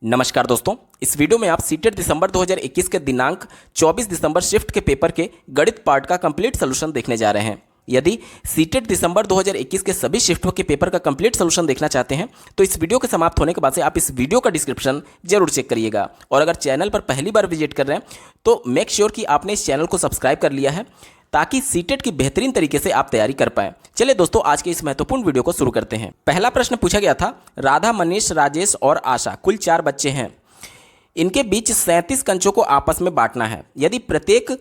नमस्कार दोस्तों, इस वीडियो में आप सीटेट दिसंबर 2021 के दिनांक 24 दिसंबर शिफ्ट के पेपर के गणित पार्ट का कंप्लीट सोल्यूशन देखने जा रहे हैं। यदि सीटेट दिसंबर 2021 के सभी शिफ्टों के पेपर का कंप्लीट सोल्यूशन देखना चाहते हैं तो इस वीडियो के समाप्त होने के बाद से आप इस वीडियो का डिस्क्रिप्शन जरूर चेक करिएगा। और अगर चैनल पर पहली बार विजिट कर रहे हैं तो मेक श्योर कि आपने इस चैनल को सब्सक्राइब कर लिया है ताकि सीटेट की बेहतरीन तरीके से आप तैयारी कर पाएं। चलिए दोस्तों, आज के इस महत्वपूर्ण वीडियो को शुरू करते हैं। पहला प्रश्न पूछा गया था, राधा, मनीष, राजेश और आशा कुल 4 बच्चे हैं। इनके बीच 37 कंचों को आपस में बांटना है। यदि प्रत्येक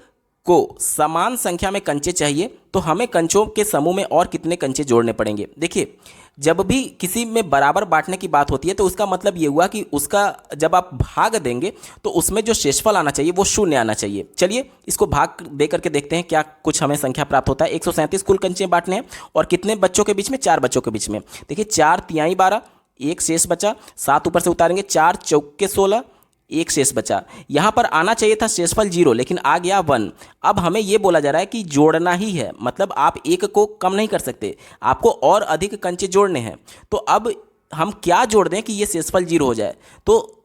को समान संख्या में कंचे चाहिए तो हमें कंचों के समूह में और कितने कंचे जोड़ने पड़ेंगे। देखिए, जब भी किसी में बराबर बांटने की बात होती है तो उसका मतलब ये हुआ कि उसका जब आप भाग देंगे तो उसमें जो शेषफल आना चाहिए वो 0 आना चाहिए। चलिए इसको भाग दे करके देखते हैं क्या कुछ हमें संख्या प्राप्त होता है। 137 कुल कंचे बांटने हैं और कितने बच्चों के बीच में? 4 बच्चों के बीच में। देखिए 4 तिहाई 12, एक शेष बचा, 7 ऊपर से उतारेंगे, 4 चौके 16, एक शेष बचा। यहां पर आना चाहिए था शेषफल 0 लेकिन आ गया 1। अब हमें यह बोला जा रहा है कि जोड़ना ही है, मतलब आप एक को कम नहीं कर सकते, आपको और अधिक कंचे जोड़ने हैं। तो अब हम क्या जोड़ दें कि ये शेषफल 0 हो जाए? तो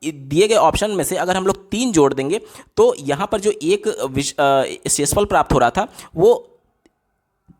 दिए गए ऑप्शन में से अगर हम लोग 3 जोड़ देंगे तो यहां पर जो एक शेषफल प्राप्त हो रहा था वो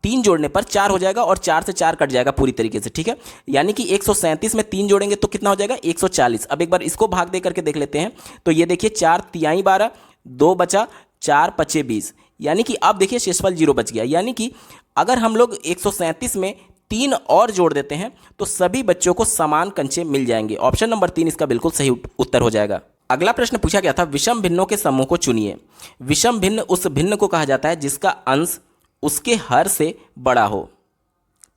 3 जोड़ने पर 4 हो जाएगा और 4 से 4 कट जाएगा पूरी तरीके से। ठीक है, यानी कि 137 में 3 जोड़ेंगे तो कितना हो जाएगा? 140। अब एक बार इसको भाग दे करके देख लेते हैं। तो ये देखिए 4 तिहाई 12, 2 बचा, 4 पचे 20, यानी कि अब देखिए शेषफल 0 बच गया। यानी कि अगर हम लोग 137 में 3 और जोड़ देते हैं तो सभी बच्चों को समान कंचे मिल जाएंगे। ऑप्शन नंबर 3 इसका बिल्कुल सही उत्तर हो जाएगा। अगला प्रश्न पूछा गया था, विषम भिन्नों के समूह को चुनिए। विषम भिन्न उस भिन्न को कहा जाता है जिसका अंश उसके हर से बड़ा हो।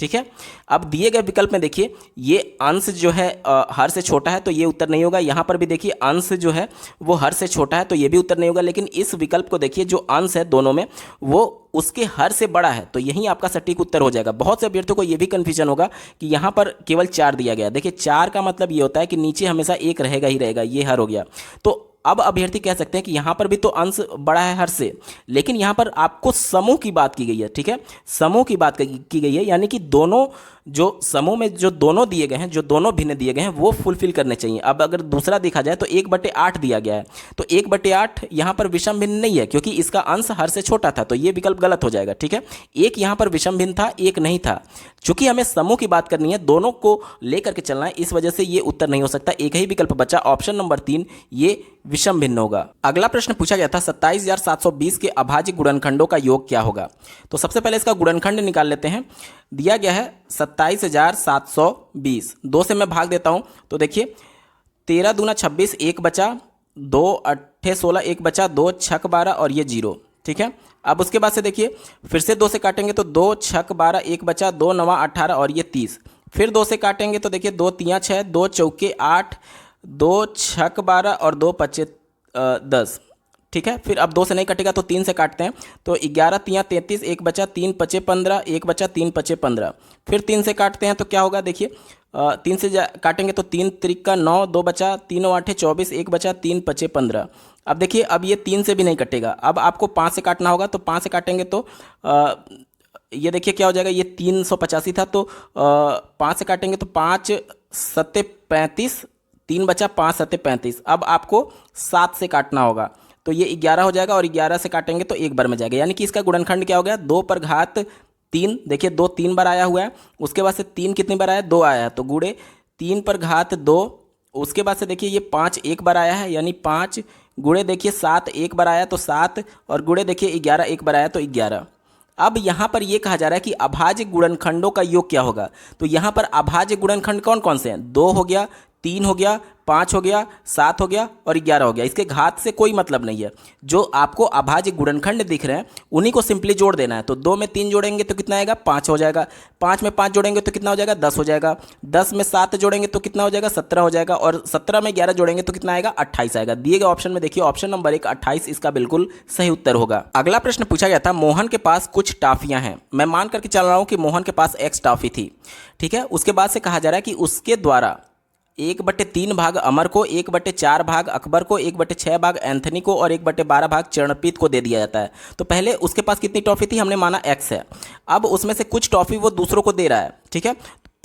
ठीक है, अब दिए गए विकल्प में देखिए ये अंश जो है हर से छोटा है तो ये उत्तर नहीं होगा। यहाँ पर भी देखिए अंश जो है वो हर से छोटा है तो ये भी उत्तर नहीं होगा। लेकिन इस विकल्प को देखिए, जो अंश है दोनों में वो उसके हर से बड़ा है तो यही आपका सटीक उत्तर हो जाएगा। बहुत से अभ्यर्थियों को ये भी कन्फ्यूजन होगा कि यहाँ पर केवल 4 दिया गया। देखिए 4 का मतलब ये होता है कि नीचे हमेशा 1 रहेगा ही रहेगा, ये हर हो गया। तो अब अभ्यर्थी कह सकते हैं कि यहाँ पर भी तो अंश बड़ा है हर से, लेकिन यहाँ पर आपको समूह की बात की गई है। ठीक है, समूह की बात की गई है, यानी कि दोनों जो समूह में जो दोनों दिए गए हैं, जो दोनों भिन्न दिए गए हैं वो फुलफिल करने चाहिए। अब अगर दूसरा देखा जाए तो 1/8 दिया गया है तो 1/8 यहाँ पर विषम भिन्न नहीं है क्योंकि इसका अंश हर से छोटा था तो ये विकल्प गलत हो जाएगा। ठीक है, एक यहाँ पर विषम भिन्न था, एक नहीं था। चूंकि हमें समूह की बात करनी है, दोनों को लेकर के चलना है, इस वजह से ये उत्तर नहीं हो सकता। एक ही विकल्प बचा, ऑप्शन नंबर 3, ये विषम भिन्न होगा। अगला प्रश्न पूछा गया था, 27,720 के अभाज्य गुणनखंडों का योग क्या होगा। तो सबसे पहले इसका गुणनखंड निकाल लेते हैं। दिया गया है 27,720, 2 से मैं भाग देता हूं तो देखिए 13 दूना 26, 1 बचा, 2 अट्ठे 16, 1 बचा, 2 छक 12 और ये 0। ठीक है, अब उसके बाद से देखिए फिर से 2 से काटेंगे तो 2 छक 12, 1 बचा, 2 नवा 18 और ये 30। फिर 2 से काटेंगे तो देखिए 2 तियां 6, 2 चौके 8, 2 छक 12 और 2 पचे 10। ठीक है, फिर अब 2 से नहीं कटेगा तो 3 से काटते हैं तो 11 तियां 33, 1 बचा, 3 पचे 15, 1 बचा, 3 पचे 15। फिर 3 से काटते हैं तो क्या होगा? देखिए 3 से काटेंगे तो 3 त्रिका 9, 2 बचा, 3 आठे 24, 1 बचा, 3 पचे 15। अब देखिए अब ये 3 से भी नहीं कटेगा, अब आपको 5 से काटना होगा तो 5 से काटेंगे तो ये देखिए क्या हो जाएगा, ये 385 था तो 5 से काटेंगे तो 5 सत्ते 35, 3 बचा, 5 सत्ते 35। अब आपको 7 से काटना होगा तो ये 11 हो जाएगा और 11 से काटेंगे तो 1 बार में जाएगा। यानी कि इसका गुणनखंड क्या हो गया? 2 पर घात 3। देखिए 2 3 बार आया हुआ है, उसके बाद से 3 कितनी बार आया? 2 आया है तो गुणे 3 पर घात 2। उसके बाद से देखिए ये 5 1 बार आया है, यानी 5 गुणे देखिए 7 1 बार आया तो 7 और गुणे देखिए 11 1 बार आया तो 11। अब यहाँ पर यह कहा जा रहा है कि अभाज्य गुणनखंडों का योग क्या होगा। तो यहाँ पर अभाज्य गुणनखंड कौन कौन से हैं? 2 हो गया, 3 हो गया, 5 हो गया, 7 हो गया और 11 हो गया। इसके घात से कोई मतलब नहीं है। जो आपको अभाज्य गुणनखंड दिख रहे हैं उन्हीं को सिंपली जोड़ देना है। तो 2 में 3 जोड़ेंगे तो कितना आएगा? 5 हो जाएगा। 5 में 5 जोड़ेंगे तो कितना हो जाएगा? 10 हो जाएगा। 10 में 7 जोड़ेंगे तो कितना हो जाएगा? 17 हो जाएगा। और 17 में 11 जोड़ेंगे तो कितना आएगा? 28 आएगा। दिए गए ऑप्शन में देखिए ऑप्शन नंबर 1 28 इसका बिल्कुल सही उत्तर होगा। अगला प्रश्न पूछा गया था, मोहन के पास कुछ टॉफियां हैं। मैं मान करके चल रहा हूं कि मोहन के पास X टॉफी थी। ठीक है, उसके बाद से कहा जा रहा है कि उसके द्वारा 1/3 भाग अमर को, 1/4 भाग अकबर को, 1/6 भाग एंथनी को और 1/12 भाग चरणप्रीत को दे दिया जाता है। तो पहले उसके पास कितनी टॉफी थी? हमने माना X है। अब उसमें से कुछ टॉफी वो दूसरों को दे रहा है। ठीक है,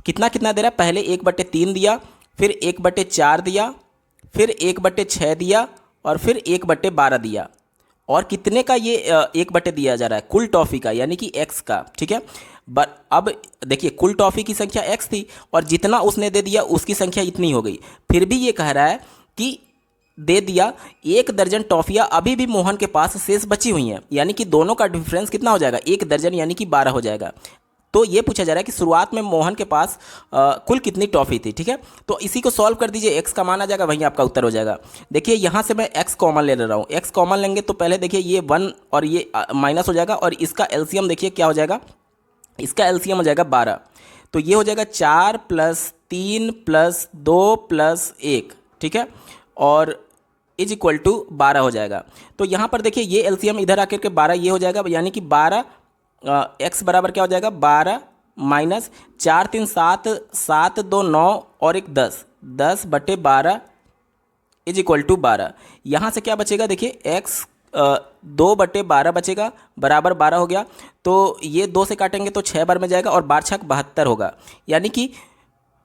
कितना कितना दे रहा है? पहले 1/3 दिया, फिर 1/4 दिया, फिर 1/6 दिया और फिर 1/12 दिया। और कितने का ये 1/, दिया जा रहा है कुल टॉफ़ी का, यानी कि x का, ठीक है। अब देखिए कुल टॉफ़ी की संख्या x थी और जितना उसने दे दिया उसकी संख्या इतनी हो गई। फिर भी ये कह रहा है कि दे दिया 1 दर्जन टॉफ़ियाँ अभी भी मोहन के पास शेष बची हुई हैं, यानी कि दोनों का डिफरेंस कितना हो जाएगा, 1 दर्जन यानी कि 12 हो जाएगा। तो ये पूछा जा रहा है कि शुरुआत में मोहन के पास कुल कितनी टॉफ़ी थी, ठीक है। तो इसी को सॉल्व कर दीजिए, x का मान आ जाएगा, वहीं आपका उत्तर हो जाएगा। देखिए यहाँ से मैं x कॉमन ले रहा हूँ, x कॉमन लेंगे तो पहले देखिए ये 1 और ये माइनस हो जाएगा और इसका एलसीएम देखिए क्या हो जाएगा, इसका एलसीएम हो जाएगा 12। तो ये हो जाएगा 4 + 3 + 2 + 1, ठीक है, और इज इक्वल टू 12 हो जाएगा। तो यहाँ पर देखिए ये एलसीएम इधर आकर के 12 ये हो जाएगा, यानी कि 12 x बराबर क्या हो जाएगा, 12 माइनस 4 3 7 7 2 9 और 1 10, 10/12 इज इक्वल टू 12। यहाँ से क्या बचेगा, देखिए x 2/12 बचेगा, बराबर 12 हो गया। तो ये 2 से काटेंगे तो 6 बार में जाएगा और 12 × 72 होगा, यानी कि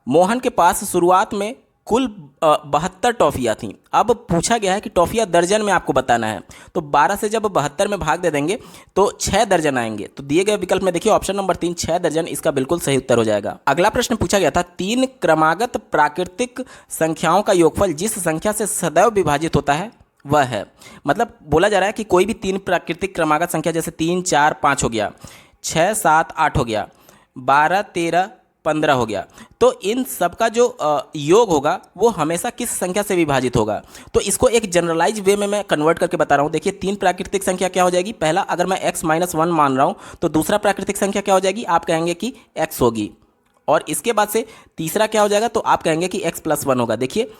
मोहन के पास शुरुआत में कुल 72 टॉफ़ियाँ थीं। अब पूछा गया है कि टॉफ़ियाँ दर्जन में आपको बताना है, तो 12 से जब 72 में भाग दे देंगे तो 6 दर्जन आएंगे। तो दिए गए विकल्प में देखिए ऑप्शन नंबर 3 6 दर्जन इसका बिल्कुल सही उत्तर हो जाएगा। अगला प्रश्न पूछा गया था 3 क्रमागत प्राकृतिक संख्याओं का योगफल जिस संख्या से सदैव विभाजित होता है वह है। मतलब बोला जा रहा है कि कोई भी 3 प्राकृतिक क्रमागत संख्या, जैसे 3 4 5 हो गया, 6 7 8 हो गया, 12 13 15 हो गया, तो इन सब का जो योग होगा वो हमेशा किस संख्या से विभाजित होगा। तो इसको एक जनरलाइज वे में मैं कन्वर्ट करके बता रहा हूँ। देखिए 3 प्राकृतिक संख्या क्या हो जाएगी, पहला अगर मैं x - 1 मान रहा हूँ तो दूसरा प्राकृतिक संख्या क्या हो जाएगी, आप कहेंगे कि x होगी, और इसके बाद से तीसरा क्या हो जाएगा, तो आप कहेंगे कि x + 1 होगा। देखिए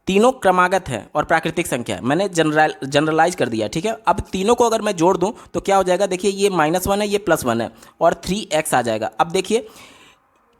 तीनों क्रमागत है और प्राकृतिक संख्या है, मैंने जनरलाइज कर दिया, ठीक है। अब तीनों को अगर मैं जोड़ दूं तो क्या हो जाएगा, देखिए ये -1 है, ये +1 है और 3x आ जाएगा। अब देखिए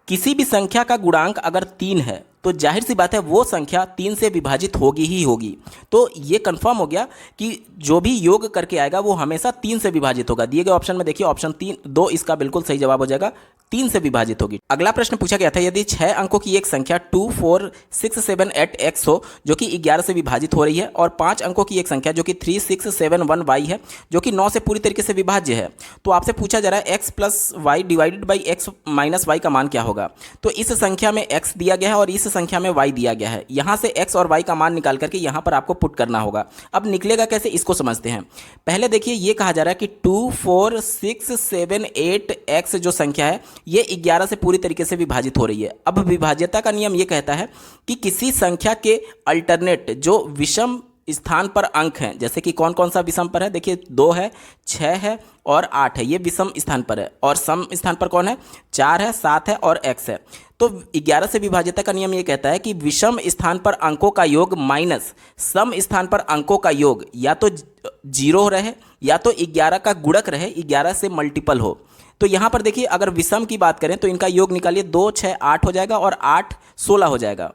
किसी भी संख्या का गुणांक अगर 3 है तो जाहिर सी बात है वो संख्या 3 से विभाजित होगी ही होगी। तो ये कंफर्म हो गया कि जो भी योग करके आएगा वो हमेशा 3 से विभाजित होगा। दिए गए ऑप्शन में देखिए ऑप्शन 2 इसका बिल्कुल सही जवाब हो जाएगा, 3 से विभाजित होगी। अगला प्रश्न पूछा गया था यदि 6 अंकों की एक संख्या 2 4 6 7 8 x हो जो कि 11 से विभाजित हो रही है, और 5 अंकों की एक संख्या जो कि 3 6 7 1 y है जो कि 9 से पूरी तरीके से विभाज्य है, तो आपसे पूछा जा रहा है x + y divided by x - y का मान क्या होगा। तो इस संख्या में x दिया गया है और इस संख्या में y दिया गया है, यहाँ से x और y का मान निकाल करके यहाँ पर आपको पुट करना होगा। अब निकलेगा कैसे इसको समझते हैं। पहले देखिए ये कहा जा रहा है कि 2 4 6 7 8 x जो संख्या है ये 11 से पूरी तरीके से विभाजित हो रही है। अब विभाज्यता का नियम ये कहता है कि किसी संख्या के अल्टरनेट जो विषम स्थान पर अंक हैं, जैसे कि कौन कौन सा विषम पर है, देखिए 2 है, 6 है और 8 है, ये विषम स्थान पर है, और सम स्थान पर कौन है, 4 है, 7 है और x है। तो 11 से विभाज्यता का नियम ये कहता है कि विषम स्थान पर अंकों का योग माइनस सम स्थान पर अंकों का योग या तो 0 रहे या तो 11 का गुणक रहे, 11 से मल्टीपल हो। तो यहाँ पर देखिए अगर विषम की बात करें तो इनका योग निकालिए, 2 6 8 हो जाएगा और 8 16 हो जाएगा,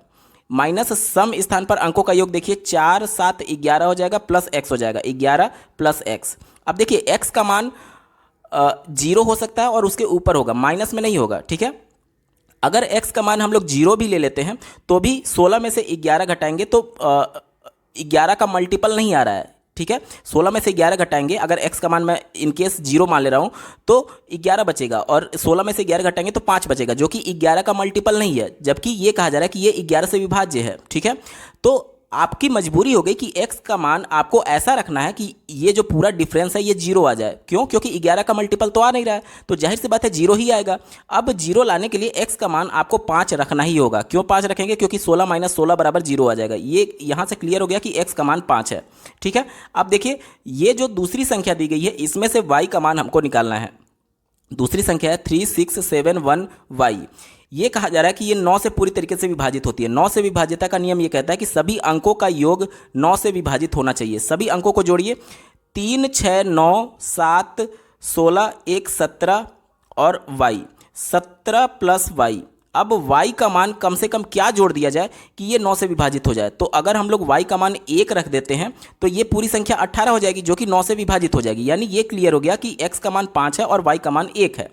माइनस सम स्थान पर अंकों का योग देखिए 4 7 11 हो जाएगा, प्लस x हो जाएगा 11 + x। अब देखिए x का मान 0 हो सकता है और उसके ऊपर होगा, माइनस में नहीं होगा, ठीक है। अगर x का मान हम लोग 0 भी ले लेते हैं तो भी 16 में से 11 घटाएंगे तो 11 का मल्टीपल नहीं आ रहा है, ठीक है। 16 में से 11 घटाएंगे, अगर x का मान मैं इनकेस 0 मान ले रहा हूँ तो 11 बचेगा, और 16 में से 11 घटाएंगे तो 5 बचेगा जो कि 11 का मल्टीपल नहीं है, जबकि ये कहा जा रहा है कि ये 11 से विभाज्य है, ठीक है। तो आपकी मजबूरी हो गई कि x का मान आपको ऐसा रखना है कि ये जो पूरा डिफरेंस है ये 0 आ जाए। क्यों? क्योंकि 11 का मल्टीपल तो आ नहीं रहा है, तो जाहिर सी बात है 0 ही आएगा। अब 0 लाने के लिए x का मान आपको 5 रखना ही होगा। क्यों 5 रखेंगे? क्योंकि 16 - 16 बराबर 0 आ जाएगा। ये यहाँ से क्लियर हो गया कि x का मान 5 है, ठीक है। अब देखिए ये जो दूसरी संख्या दी गई है इसमें से y का मान हमको निकालना है। दूसरी संख्या है 3 6 7 1 y। ये कहा जा रहा है कि ये 9 से पूरी तरीके से विभाजित होती है। 9 से विभाज्यता का नियम ये कहता है कि सभी अंकों का योग 9 से विभाजित होना चाहिए। सभी अंकों को जोड़िए, 3 6 9 7 16 1 17 और y 17 + y। अब y का मान कम से कम क्या जोड़ दिया जाए कि ये 9 से विभाजित हो जाए। तो अगर हम लोग y का मान 1 रख देते हैं तो ये पूरी संख्या 18 हो जाएगी जो कि 9 से विभाजित हो जाएगी। यानी ये क्लियर हो गया कि x का मान 5 है और y का मान 1 है,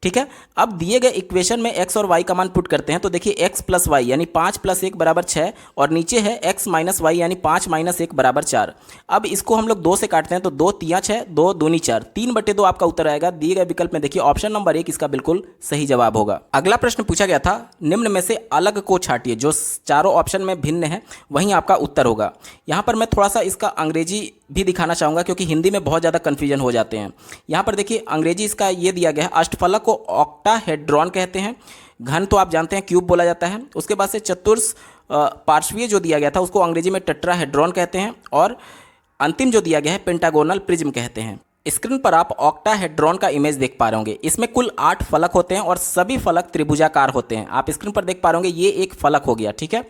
ठीक है। अब दिए गए इक्वेशन में x और y का मान पुट करते हैं तो देखिए x प्लस वाई यानी 5 प्लस 1 बराबर 6 और नीचे है x माइनस वाई यानी 5 माइनस 1 बराबर 4। अब इसको हम लोग 2 से काटते हैं तो 2 तिया 6, 2 दूनी 4, 3/2 आपका उत्तर आएगा। दिए गए विकल्प में देखिए ऑप्शन नंबर 1 इसका बिल्कुल सही जवाब होगा। अगला प्रश्न पूछा गया था निम्न में से अलग को छाटिए, जो चारों ऑप्शन में भिन्न है वहीं आपका उत्तर होगा। यहाँ पर मैं थोड़ा सा इसका अंग्रेजी भी दिखाना चाहूँगा क्योंकि हिंदी में बहुत ज़्यादा कन्फ्यूजन हो जाते हैं। यहाँ पर देखिए अंग्रेजी इसका ये दिया गया है, अष्टफलक को ऑक्टाहेड्रॉन कहते हैं, घन तो आप जानते हैं क्यूब बोला जाता है। उसके बाद से चतुर्स पार्श्वीय जो दिया गया था उसको अंग्रेजी में टेट्राहेड्रॉन कहते हैं और अंतिम जो दिया गया है पेंटागोनल प्रिज्म कहते हैं। स्क्रीन पर आप ऑक्टाहेड्रॉन का इमेज देख पा रहे होंगे। इसमें कुल 8 फलक होते हैं और सभी फलक त्रिभुजाकार होते हैं। आप स्क्रीन पर देख पा रहे होंगे ये एक फलक हो गया, ठीक है।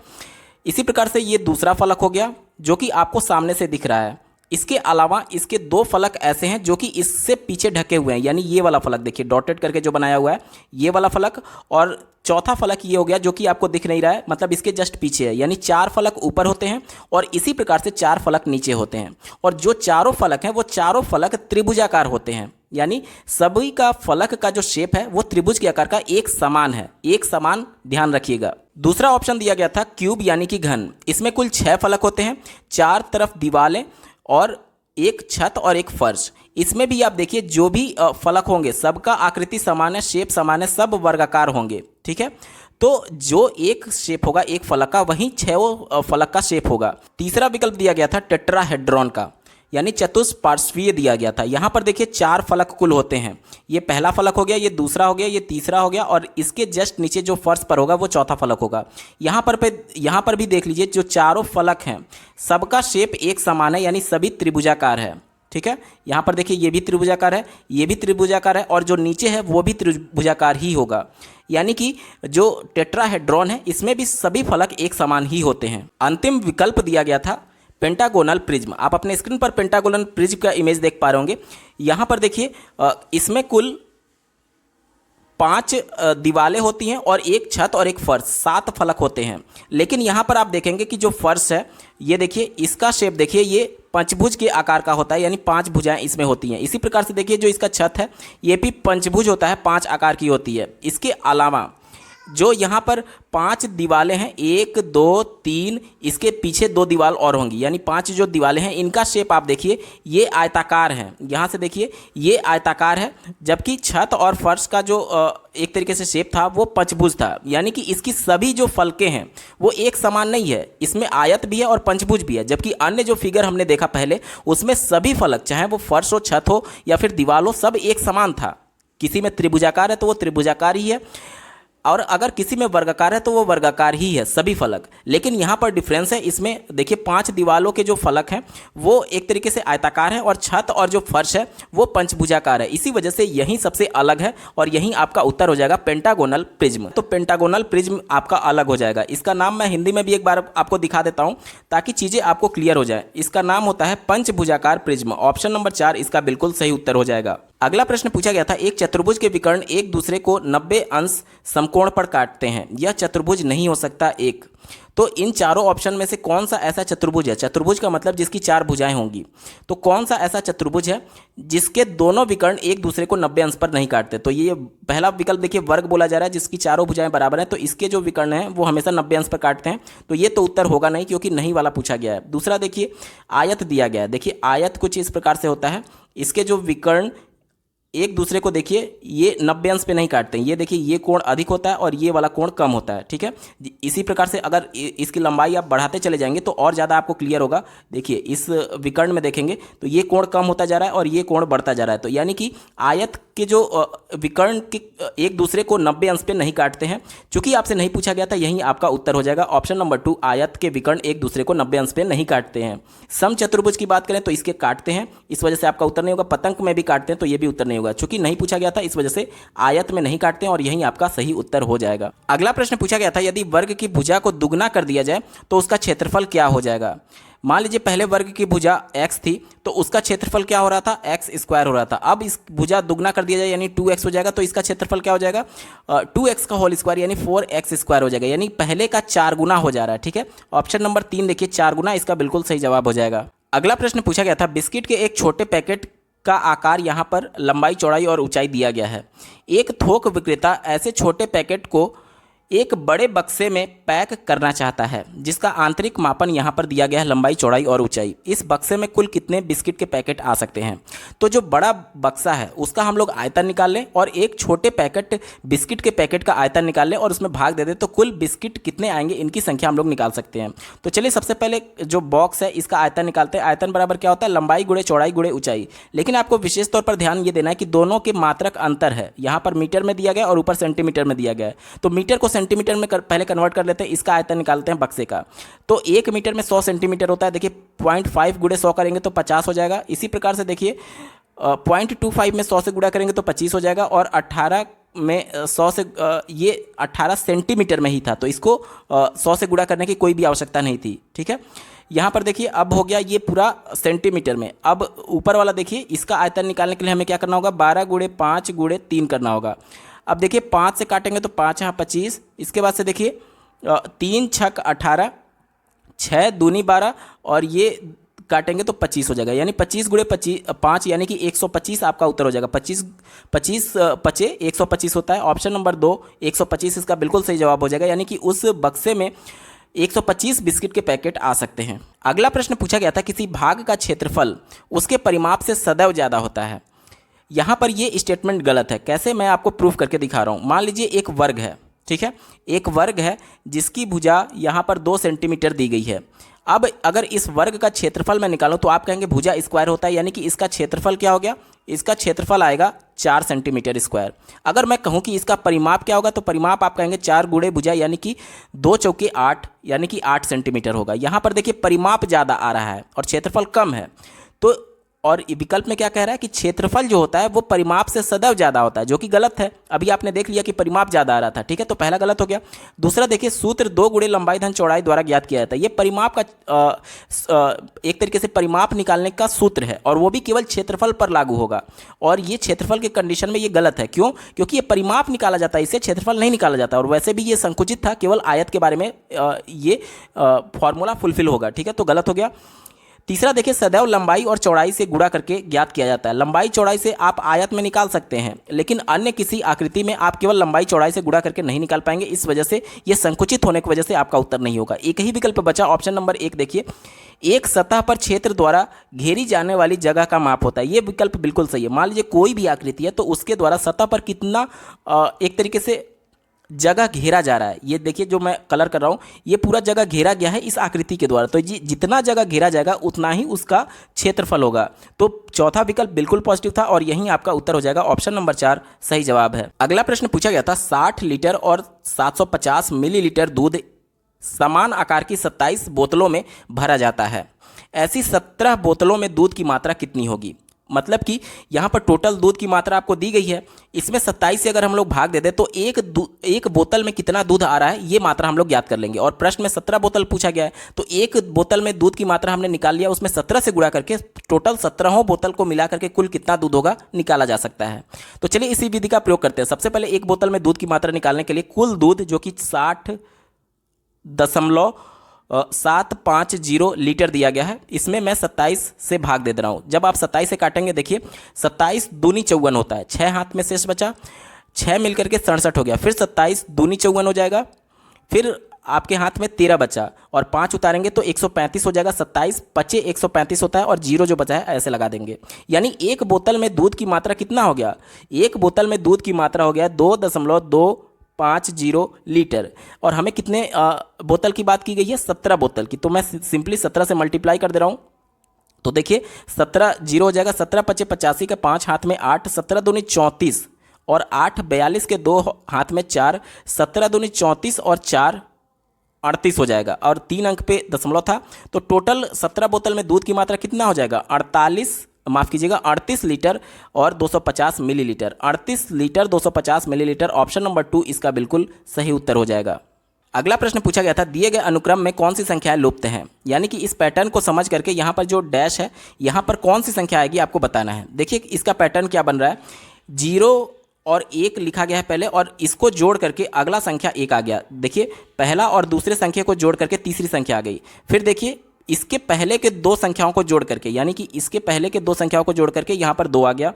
इसी प्रकार से ये दूसरा फलक हो गया जो कि आपको सामने से दिख रहा है। इसके अलावा इसके 2 फलक ऐसे हैं जो कि इससे पीछे ढके हुए हैं, यानी ये वाला फलक देखिए डॉटेड करके जो बनाया हुआ है ये वाला फलक, और चौथा फलक ये हो गया जो कि आपको दिख नहीं रहा है, मतलब इसके जस्ट पीछे है। यानी 4 फलक ऊपर होते हैं और इसी प्रकार से 4 फलक नीचे होते हैं। और जो चारों फलक हैं वो चारों फलक त्रिभुजाकार होते हैं, यानी सभी का फलक का जो शेप है वो त्रिभुज के आकार का एक समान है, एक समान, ध्यान रखिएगा। दूसरा ऑप्शन दिया गया था क्यूब यानी कि घन। इसमें कुल 6 फलक होते हैं, 4 तरफ दीवारें और एक छत और एक फर्श। इसमें भी आप देखिए जो भी फलक होंगे सबका आकृति समान है, शेप समान है, सब वर्गाकार होंगे, ठीक है। तो जो एक शेप होगा एक फलक का वहीं 6 फलक का शेप होगा। तीसरा विकल्प दिया गया था टेट्राहेड्रॉन का, यानी चतुष्पार्श्वीय दिया गया था। यहाँ पर देखिए 4 फलक कुल होते हैं। ये पहला फलक हो गया, ये दूसरा हो गया, ये तीसरा हो गया और इसके जस्ट नीचे जो फर्श पर होगा वो चौथा फलक होगा। यहाँ पर भी देख लीजिए जो चारों फलक हैं सबका शेप एक समान है, यानी सभी त्रिभुजाकार है, ठीक है। यहाँ पर देखिए ये भी त्रिभुजाकार है, ये भी त्रिभुजाकार है और जो नीचे है वो भी त्रिभुजाकार ही होगा। यानी कि जो टेट्राहेड्रॉन है इसमें भी सभी फलक एक समान ही होते हैं। अंतिम विकल्प दिया गया था पेंटागोनल प्रिज्म। आप अपने स्क्रीन पर पेंटागोनल प्रिज्म का इमेज देख पा रहे होंगे। यहाँ पर देखिए इसमें कुल 5 दीवारें होती हैं और एक छत और एक फर्श, 7 फलक होते हैं। लेकिन यहाँ पर आप देखेंगे कि जो फर्श है ये देखिए इसका शेप देखिए ये पंचभुज के आकार का होता है, यानी 5 भुजाएं इसमें होती हैं। इसी प्रकार से देखिए जो इसका छत है ये भी पंचभुज होता है, 5 आकार की होती है। इसके अलावा जो यहाँ पर 5 दीवारें हैं, 1 2 3, इसके पीछे 2 दीवार और होंगी, यानी 5 जो दीवारें हैं इनका शेप आप देखिए ये आयताकार हैं। यहाँ से देखिए ये आयताकार है, जबकि छत और फर्श का जो एक तरीके से शेप था वो पंचभुज था। यानी कि इसकी सभी जो फलकें हैं वो एक समान नहीं है, इसमें आयत भी है और पंचभुज भी है। जबकि अन्य जो फिगर हमने देखा पहले उसमें सभी फलक, चाहे वो फर्श हो, छत हो या फिर दीवार हो, सब एक समान था। किसी में त्रिभुजाकार है तो वो त्रिभुजाकार ही है और अगर किसी में वर्गाकार है तो वो वर्गाकार ही है सभी फलक। लेकिन यहाँ पर डिफरेंस है, इसमें देखिए 5 दीवारों के जो फलक हैं वो एक तरीके से आयताकार है और छत और जो फर्श है वो पंचभुजाकार है। इसी वजह से यही सबसे अलग है और यही आपका उत्तर हो जाएगा पेंटागोनल प्रिज्म। तो पेंटागोनल प्रिज्म आपका अलग हो जाएगा। इसका नाम मैं हिंदी में भी एक बार आपको दिखा देता हूँ ताकि चीज़ें आपको क्लियर हो जाए। इसका नाम होता है पंचभुजाकार प्रिज्म। ऑप्शन नंबर 4 इसका बिल्कुल सही उत्तर हो जाएगा। अगला प्रश्न पूछा गया था एक चतुर्भुज के विकर्ण एक दूसरे को 90 अंश समकोण पर काटते हैं, यह चतुर्भुज नहीं हो सकता एक। तो इन चारों ऑप्शन में से कौन सा ऐसा चतुर्भुज है? चतुर्भुज का मतलब जिसकी 4 भुजाएं होंगी। तो कौन सा ऐसा चतुर्भुज है जिसके दोनों विकर्ण एक दूसरे को 90 अंश पर नहीं काटते? तो ये पहला विकल्प देखिए वर्ग बोला जा रहा है, जिसकी चारों भुजाएं बराबर हैं, तो इसके जो विकर्ण हैं वो हमेशा 90 अंश पर काटते हैं। तो ये तो उत्तर होगा नहीं, क्योंकि नहीं वाला पूछा गया है। दूसरा देखिए आयत दिया गया है। देखिए आयत कुछ इस प्रकार से होता है, इसके जो विकर्ण एक दूसरे को देखिए ये 90 अंश पे नहीं काटते हैं। ये देखिए ये कोण अधिक होता है और ये वाला कोण कम होता है, ठीक है। इसी प्रकार से अगर इसकी लंबाई आप बढ़ाते चले जाएंगे तो और ज़्यादा आपको क्लियर होगा। देखिए इस विकर्ण में देखेंगे तो ये कोण कम होता जा रहा है और ये कोण बढ़ता जा रहा है। तो यानी कि आयत के जो विकर्ण के एक दूसरे को 90 अंश पे नहीं काटते हैं। चूंकि आपसे नहीं पूछा गया था, यही आपका उत्तर हो जाएगा। ऑप्शन नंबर 2 आयत के विकर्ण एक दूसरे को 90 अंश पे नहीं काटते हैं। समचतुर्भुज की बात करें तो इसके काटते हैं, इस वजह से आपका उत्तर नहीं होगा। पतंग में भी काटते हैं तो ये भी उत्तर नहीं होगा। चूंकि नहीं पूछा गया था इस वजह से आयत में नहीं काटते हैं और यही आपका सही उत्तर हो जाएगा। अगला प्रश्न पूछा गया था यदि वर्ग की भुजा को दुगना कर दिया जाए तो उसका क्षेत्रफल क्या हो जाएगा? मान लीजिए पहले वर्ग की भुजा x थी तो उसका क्षेत्रफल क्या हो रहा था? x² हो रहा था। अब इस भुजा दुगना कर दिया जाए यानी 2x हो जाएगा, तो इसका क्षेत्रफल क्या हो जाएगा? 2x का होल स्क्वायर यानी 4x² हो जाएगा, यानी पहले का 4 गुना हो जा रहा है, ठीक है। ऑप्शन नंबर 3 देखिए 4 गुना, इसका बिल्कुल सही जवाब हो जाएगा। अगला प्रश्न पूछा गया था बिस्किट के एक छोटे पैकेट का आकार यहाँ पर लंबाई, चौड़ाई और ऊंचाई दिया गया है। एक थोक विक्रेता ऐसे छोटे पैकेट को एक बड़े बक्से में पैक करना चाहता है जिसका आंतरिक मापन यहाँ पर दिया गया है, लंबाई, चौड़ाई और ऊंचाई। इस बक्से में कुल कितने बिस्किट के पैकेट आ सकते हैं? तो जो बड़ा बक्सा है उसका हम लोग आयतन निकाल लें और एक छोटे पैकेट बिस्किट के पैकेट का आयतन निकाल लें और उसमें भाग दे दें, तो कुल बिस्किट कितने आएंगे इनकी संख्या हम लोग निकाल सकते हैं। तो चलिए सबसे पहले जो बॉक्स है इसका आयतन निकालते हैं। आयतन बराबर क्या होता है? लंबाई गुणे चौड़ाई गुणे ऊंचाई। लेकिन आपको विशेष तौर पर ध्यान ये देना है कि दोनों के मात्रक अंतर है। यहाँ पर मीटर में दिया गया और ऊपर सेंटीमीटर में दिया गया है, तो मीटर को सेंटीमीटर में पहले कन्वर्ट कर लेते हैं। इसका आयतन निकालते हैं बक्से का। तो 1 मीटर में 100 सेंटीमीटर होता है। देखिए 0.5 गुणे 100 करेंगे तो 50 हो जाएगा। इसी प्रकार से देखिए 0.25 में 100 से गुणा करेंगे तो 25 हो जाएगा। और 18 में 100 से ये 18 सेंटीमीटर में ही था, तो इसको 100 से गुणा करने की कोई भी आवश्यकता नहीं थी। ठीक है, यहाँ पर देखिए अब हो गया ये पूरा सेंटीमीटर में। अब ऊपर वाला देखिए, इसका आयतन निकालने के लिए हमें क्या करना होगा? 12 गुणे 5 गुणे 3 करना होगा। अब देखिए 5 से काटेंगे तो 5 यहाँ 25। इसके बाद से देखिए 3 छक 18, 6 दूनी 12 और ये काटेंगे तो 25 हो जाएगा। यानी 25 गुणे 5 यानी कि 125 आपका उत्तर हो जाएगा। 25 पचे 125 होता है। ऑप्शन नंबर 2 125 इसका बिल्कुल सही जवाब हो जाएगा। यानी कि उस बक्से में 125 बिस्किट के पैकेट आ सकते हैं। अगला प्रश्न पूछा गया था, किसी भाग का क्षेत्रफल उसके परिमाप से सदैव ज़्यादा होता है। यहाँ पर ये स्टेटमेंट गलत है। कैसे? मैं आपको प्रूफ करके दिखा रहा हूँ। मान लीजिए एक वर्ग है, ठीक है, एक वर्ग है जिसकी भुजा यहाँ पर 2 सेंटीमीटर दी गई है। अब अगर इस वर्ग का क्षेत्रफल मैं निकालूं तो आप कहेंगे भुजा स्क्वायर होता है, यानी कि इसका क्षेत्रफल क्या हो गया? इसका क्षेत्रफल आएगा 4 सेंटीमीटर स्क्वायर। अगर मैं कहूं कि इसका परिमाप क्या होगा तो परिमाप आप कहेंगे 4 गुणे भुजा यानी कि 2 चौके 8 यानी कि 8 सेंटीमीटर होगा। यहाँ पर देखिए परिमाप ज़्यादा आ रहा है और क्षेत्रफल कम है। तो और विकल्प में क्या कह रहा है कि क्षेत्रफल जो होता है वो परिमाप से सदैव ज़्यादा होता है, जो कि गलत है। अभी आपने देख लिया कि परिमाप ज़्यादा आ रहा था। ठीक है, तो पहला गलत हो गया। दूसरा देखिए, सूत्र 2 गुणे लंबाई धन चौड़ाई द्वारा ज्ञात किया जाता है। ये परिमाप का एक तरीके से परिमाप निकालने का सूत्र है और वो भी केवल क्षेत्रफल पर लागू होगा। और ये क्षेत्रफल के कंडीशन में ये गलत है। क्यों? क्योंकि ये परिमाप निकाला जाता है, इससे क्षेत्रफल नहीं निकाला जाता। और वैसे भी ये संकुचित था, केवल आयत के बारे में ये फॉर्मूला फुलफिल होगा। ठीक है, तो गलत हो गया। तीसरा देखिए, सदैव लंबाई और चौड़ाई से गुणा करके ज्ञात किया जाता है। लंबाई चौड़ाई से आप आयत में निकाल सकते हैं, लेकिन अन्य किसी आकृति में आप केवल लंबाई चौड़ाई से गुणा करके नहीं निकाल पाएंगे। इस वजह से ये संकुचित होने की वजह से आपका उत्तर नहीं होगा। एक ही विकल्प बचा, ऑप्शन नंबर 1 देखिए, एक सतह पर क्षेत्र द्वारा घेरी जाने वाली जगह का माप होता है। ये विकल्प बिल्कुल सही है। मान लीजिए कोई भी आकृति है तो उसके द्वारा सतह पर कितना एक तरीके से जगह घेरा जा रहा है। ये देखिए जो मैं कलर कर रहा हूँ, ये पूरा जगह घेरा गया है इस आकृति के द्वारा। तो जितना जगह घेरा जाएगा उतना ही उसका क्षेत्रफल होगा। तो चौथा विकल्प बिल्कुल पॉजिटिव था और यही आपका उत्तर हो जाएगा। ऑप्शन नंबर 4 सही जवाब है। अगला प्रश्न पूछा गया था, 60 लीटर और 750 मिलीलीटर दूध समान आकार की 27 बोतलों में भरा जाता है। ऐसी 17 बोतलों में दूध की मात्रा कितनी होगी? मतलब कि यहाँ पर टोटल दूध की मात्रा आपको दी गई है, इसमें 27 से अगर हम लोग भाग दे दें तो एक बोतल में कितना दूध आ रहा है ये मात्रा हम लोग ज्ञात कर लेंगे। और प्रश्न में 17 बोतल पूछा गया है, तो एक बोतल में दूध की मात्रा हमने निकाल लिया, उसमें 17 से गुणा करके टोटल 17 बोतल को मिला करके कुल कितना दूध होगा निकाला जा सकता है। तो चलिए इसी विधि का प्रयोग करते हैं। सबसे पहले एक बोतल में दूध की मात्रा निकालने के लिए कुल दूध जो कि 60.750 लीटर दिया गया है, इसमें मैं 27 से भाग दे रहा हूँ। जब आप 27 से काटेंगे, देखिए 27 दूनी 54 होता है। 6 हाथ में शेष बचा, 6 मिलकर के 67 हो गया। फिर 27 दूनी 54 हो जाएगा। फिर आपके हाथ में 13 बचा और 5 उतारेंगे तो 135 हो जाएगा। 27 पचे 135 होता है और 0 जो बचा है ऐसे लगा देंगे। यानी एक बोतल में दूध की मात्रा कितना हो गया? एक बोतल में दूध की मात्रा हो गया 2.250 लीटर। और हमें कितने बोतल की बात की गई है? 17 बोतल की। तो मैं सिंपली 17 से मल्टीप्लाई कर दे रहा हूँ। तो देखिए 17 0 हो जाएगा। 17 पचे 85 के 5 हाथ में 8, 17 दूनी 34 और 8 42 के 2 हाथ में 4, 17 दूनी 34 और 4 38 हो जाएगा। और 3 अंक पे दशमलव था। तो टोटल 17 बोतल में दूध की मात्रा कितना हो जाएगा? 38 लीटर और 250 millilitre. 38 litre 250 millilitre. Option number 2 इसका बिल्कुल सही उत्तर हो जाएगा। अगला प्रश्न पूछा गया था, दिए गए अनुक्रम में कौन सी संख्याएं लुप्त हैं? यानी कि इस पैटर्न को समझ करके यहाँ पर जो डैश है, यहाँ पर कौन सी संख्या आएगी आपको बताना है। देखिए इसका पैटर्न क्या बन रहा है, 0 और 1 लिखा गया है पहले, और इसको जोड़ करके अगला संख्या 1 आ गया। देखिए पहला और दूसरे संख्या को जोड़ करके तीसरी संख्या आ गई। फिर देखिए इसके पहले के दो संख्याओं को जोड़ करके, यानी कि इसके पहले के दो संख्याओं को जोड़ करके यहाँ पर 2 आ गया।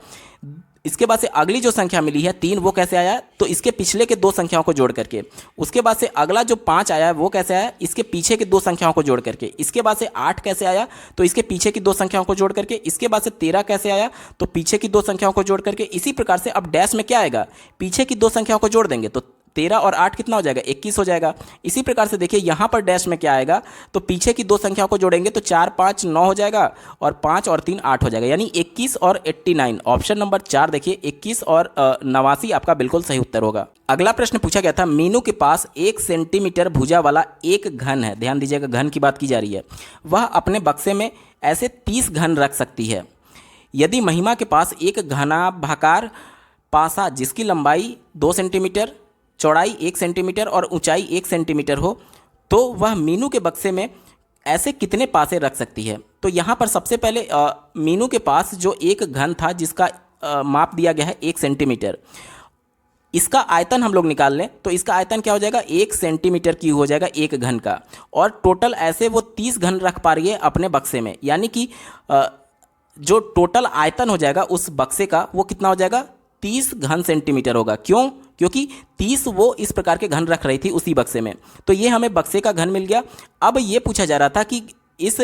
इसके बाद से अगली जो संख्या मिली है 3, वो कैसे आया, तो इसके पिछले के दो संख्याओं को जोड़ करके। उसके बाद से अगला जो 5 आया वो कैसे आया, इसके पीछे के दो संख्याओं को जोड़ करके। इसके बाद से 8 कैसे आया, तो इसके पीछे की दो संख्याओं को जोड़ करके। इसके बाद से 13 कैसे आया, तो पीछे की दो संख्याओं को जोड़ करके। इसी प्रकार से अब डैश में क्या आएगा, पीछे की दो संख्याओं को जोड़ देंगे तो 13 और 8 कितना हो जाएगा, 21 हो जाएगा। इसी प्रकार से देखिए यहाँ पर डैश में क्या आएगा, तो पीछे की दो संख्याओं को जोड़ेंगे तो 4 5 9 हो जाएगा और 5 और 3 8 हो जाएगा, यानी 21 और 89। ऑप्शन नंबर 4 देखिए 21 और 89 आपका बिल्कुल सही उत्तर होगा। अगला प्रश्न पूछा गया था, मीनू के पास 1 सेंटीमीटर भुजा वाला एक घन है। ध्यान दीजिएगा, घन की बात की जा रही है। वह अपने बक्से में ऐसे 30 घन रख सकती है। यदि महिमा के पास एक घनाभाकार पासा जिसकी लंबाई 2 सेंटीमीटर, चौड़ाई 1 सेंटीमीटर और ऊंचाई 1 सेंटीमीटर हो, तो वह मीनू के बक्से में ऐसे कितने पासे रख सकती है। तो यहाँ पर सबसे पहले मीनू के पास जो एक घन था जिसका माप दिया गया है 1 सेंटीमीटर, इसका आयतन हम लोग निकाल लें तो इसका आयतन क्या हो जाएगा, 1 सेंटीमीटर की हो जाएगा एक घन का। और टोटल ऐसे वो 30 घन रख पा रही है अपने बक्से में, यानी कि जो टोटल आयतन हो जाएगा उस बक्से का वो कितना हो जाएगा, 30 घन सेंटीमीटर होगा। क्यों, क्योंकि 30 वो इस प्रकार के घन रख रही थी उसी बक्से में। तो ये हमें बक्से का घन मिल गया। अब ये पूछा जा रहा था कि इस